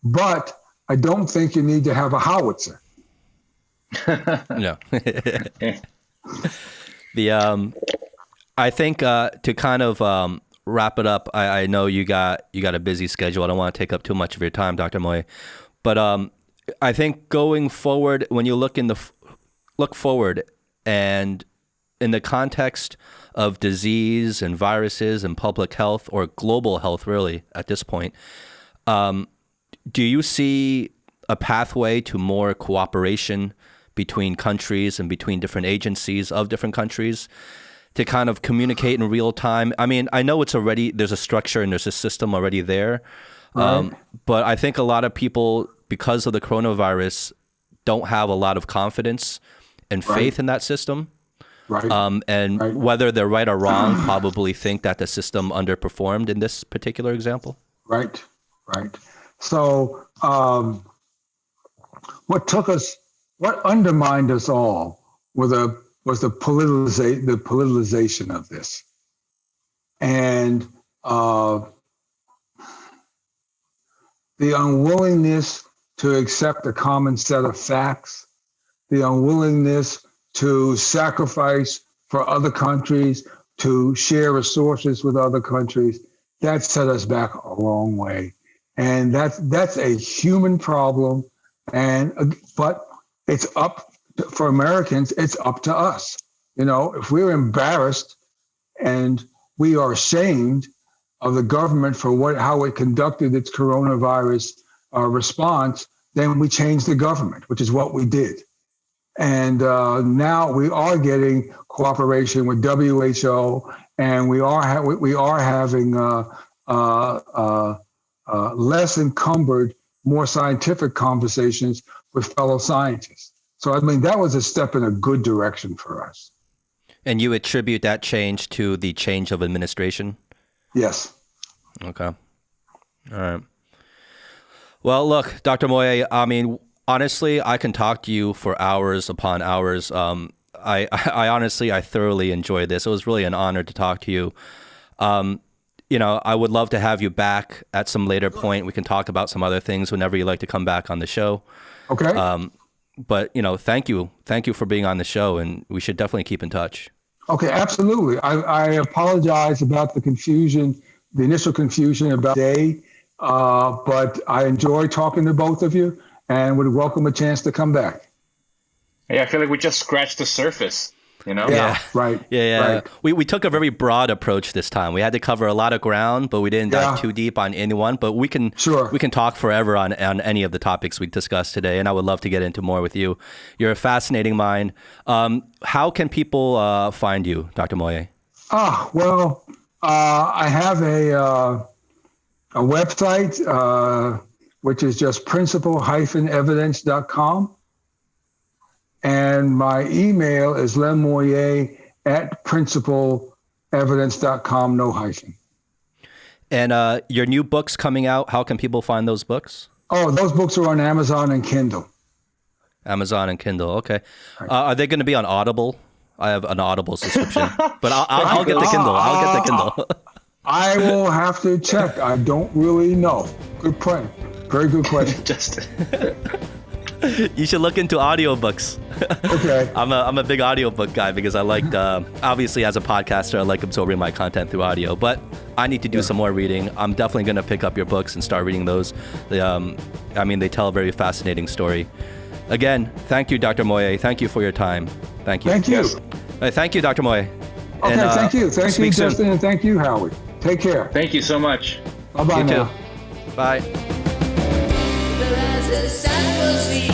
But I don't think you need to have a howitzer. No. I think to kind of wrap it up, I know you got a busy schedule. I don't want to take up too much of your time, Dr. Moyé. But I think going forward, when you look forward and in the context of disease and viruses and public health, or global health really at this point, do you see a pathway to more cooperation between countries and between different agencies of different countries to kind of communicate in real time? I mean, I know there's a structure and there's a system already there, right. But I think a lot of people, because of the coronavirus, don't have a lot of confidence and faith in that system. Right. And whether they're right or wrong, probably think that the system underperformed in this particular example. Right. So what undermined us all was the politicization of this, and the unwillingness to accept a common set of facts, the unwillingness to sacrifice for other countries, to share resources with other countries. That set us back a long way. And that's a human problem. But it's for Americans, it's up to us. If we're embarrassed and we are ashamed of the government for how it conducted its coronavirus response, then we change the government, which is what we did. And now we are getting cooperation with WHO, and we are having less encumbered, more scientific conversations with fellow scientists. So, I mean, that was a step in a good direction for us. And you attribute that change to the change of administration? Yes. Okay. All right. Well, look, Dr. Moyé, I mean, honestly, I can talk to you for hours upon hours. I honestly, I thoroughly enjoyed this. It was really an honor to talk to you. I would love to have you back at some later point. We can talk about some other things whenever you like to come back on the show. Okay. But, thank you. Thank you for being on the show, and we should definitely keep in touch. Okay, absolutely. I apologize about the confusion, the initial confusion about day, but I enjoy talking to both of you and would welcome a chance to come back. Yeah, I feel like we just scratched the surface, you know? Yeah. Right. Yeah. Right. We took a very broad approach this time. We had to cover a lot of ground, but we didn't dive Yeah. too deep on any one. But we can Sure. talk forever on any of the topics we discussed today, and I would love to get into more with you. You're a fascinating mind. How can people find you, Dr. Moyé? Well, I have a website, which is just principle-evidence.com. And my email is lemmoyé at principleevidence.com, no hyphen. And your new book's coming out. How can people find those books? Oh, those books are on Amazon and Kindle. Amazon and Kindle. Okay. Are they going to be on Audible? I have an Audible subscription, but I'll get the Kindle. I'll get the Kindle. I will have to check. I don't really know. Good point. Very good question. Just You should look into audiobooks. Okay. I'm a big audiobook guy because I like, obviously as a podcaster, I like absorbing my content through audio, but I need to do some more reading. I'm definitely going to pick up your books and start reading those. They tell a very fascinating story. Again, thank you, Dr. Moyé. Thank you for your time. Thank you. Thank you. Yes. Thank you, Dr. Moyé. Okay, And, thank you. Thank you, speak soon. Justin, and thank you, Howard. Take care. thank you so much. Bye-bye You now. too. Bye. Whereas the sun will see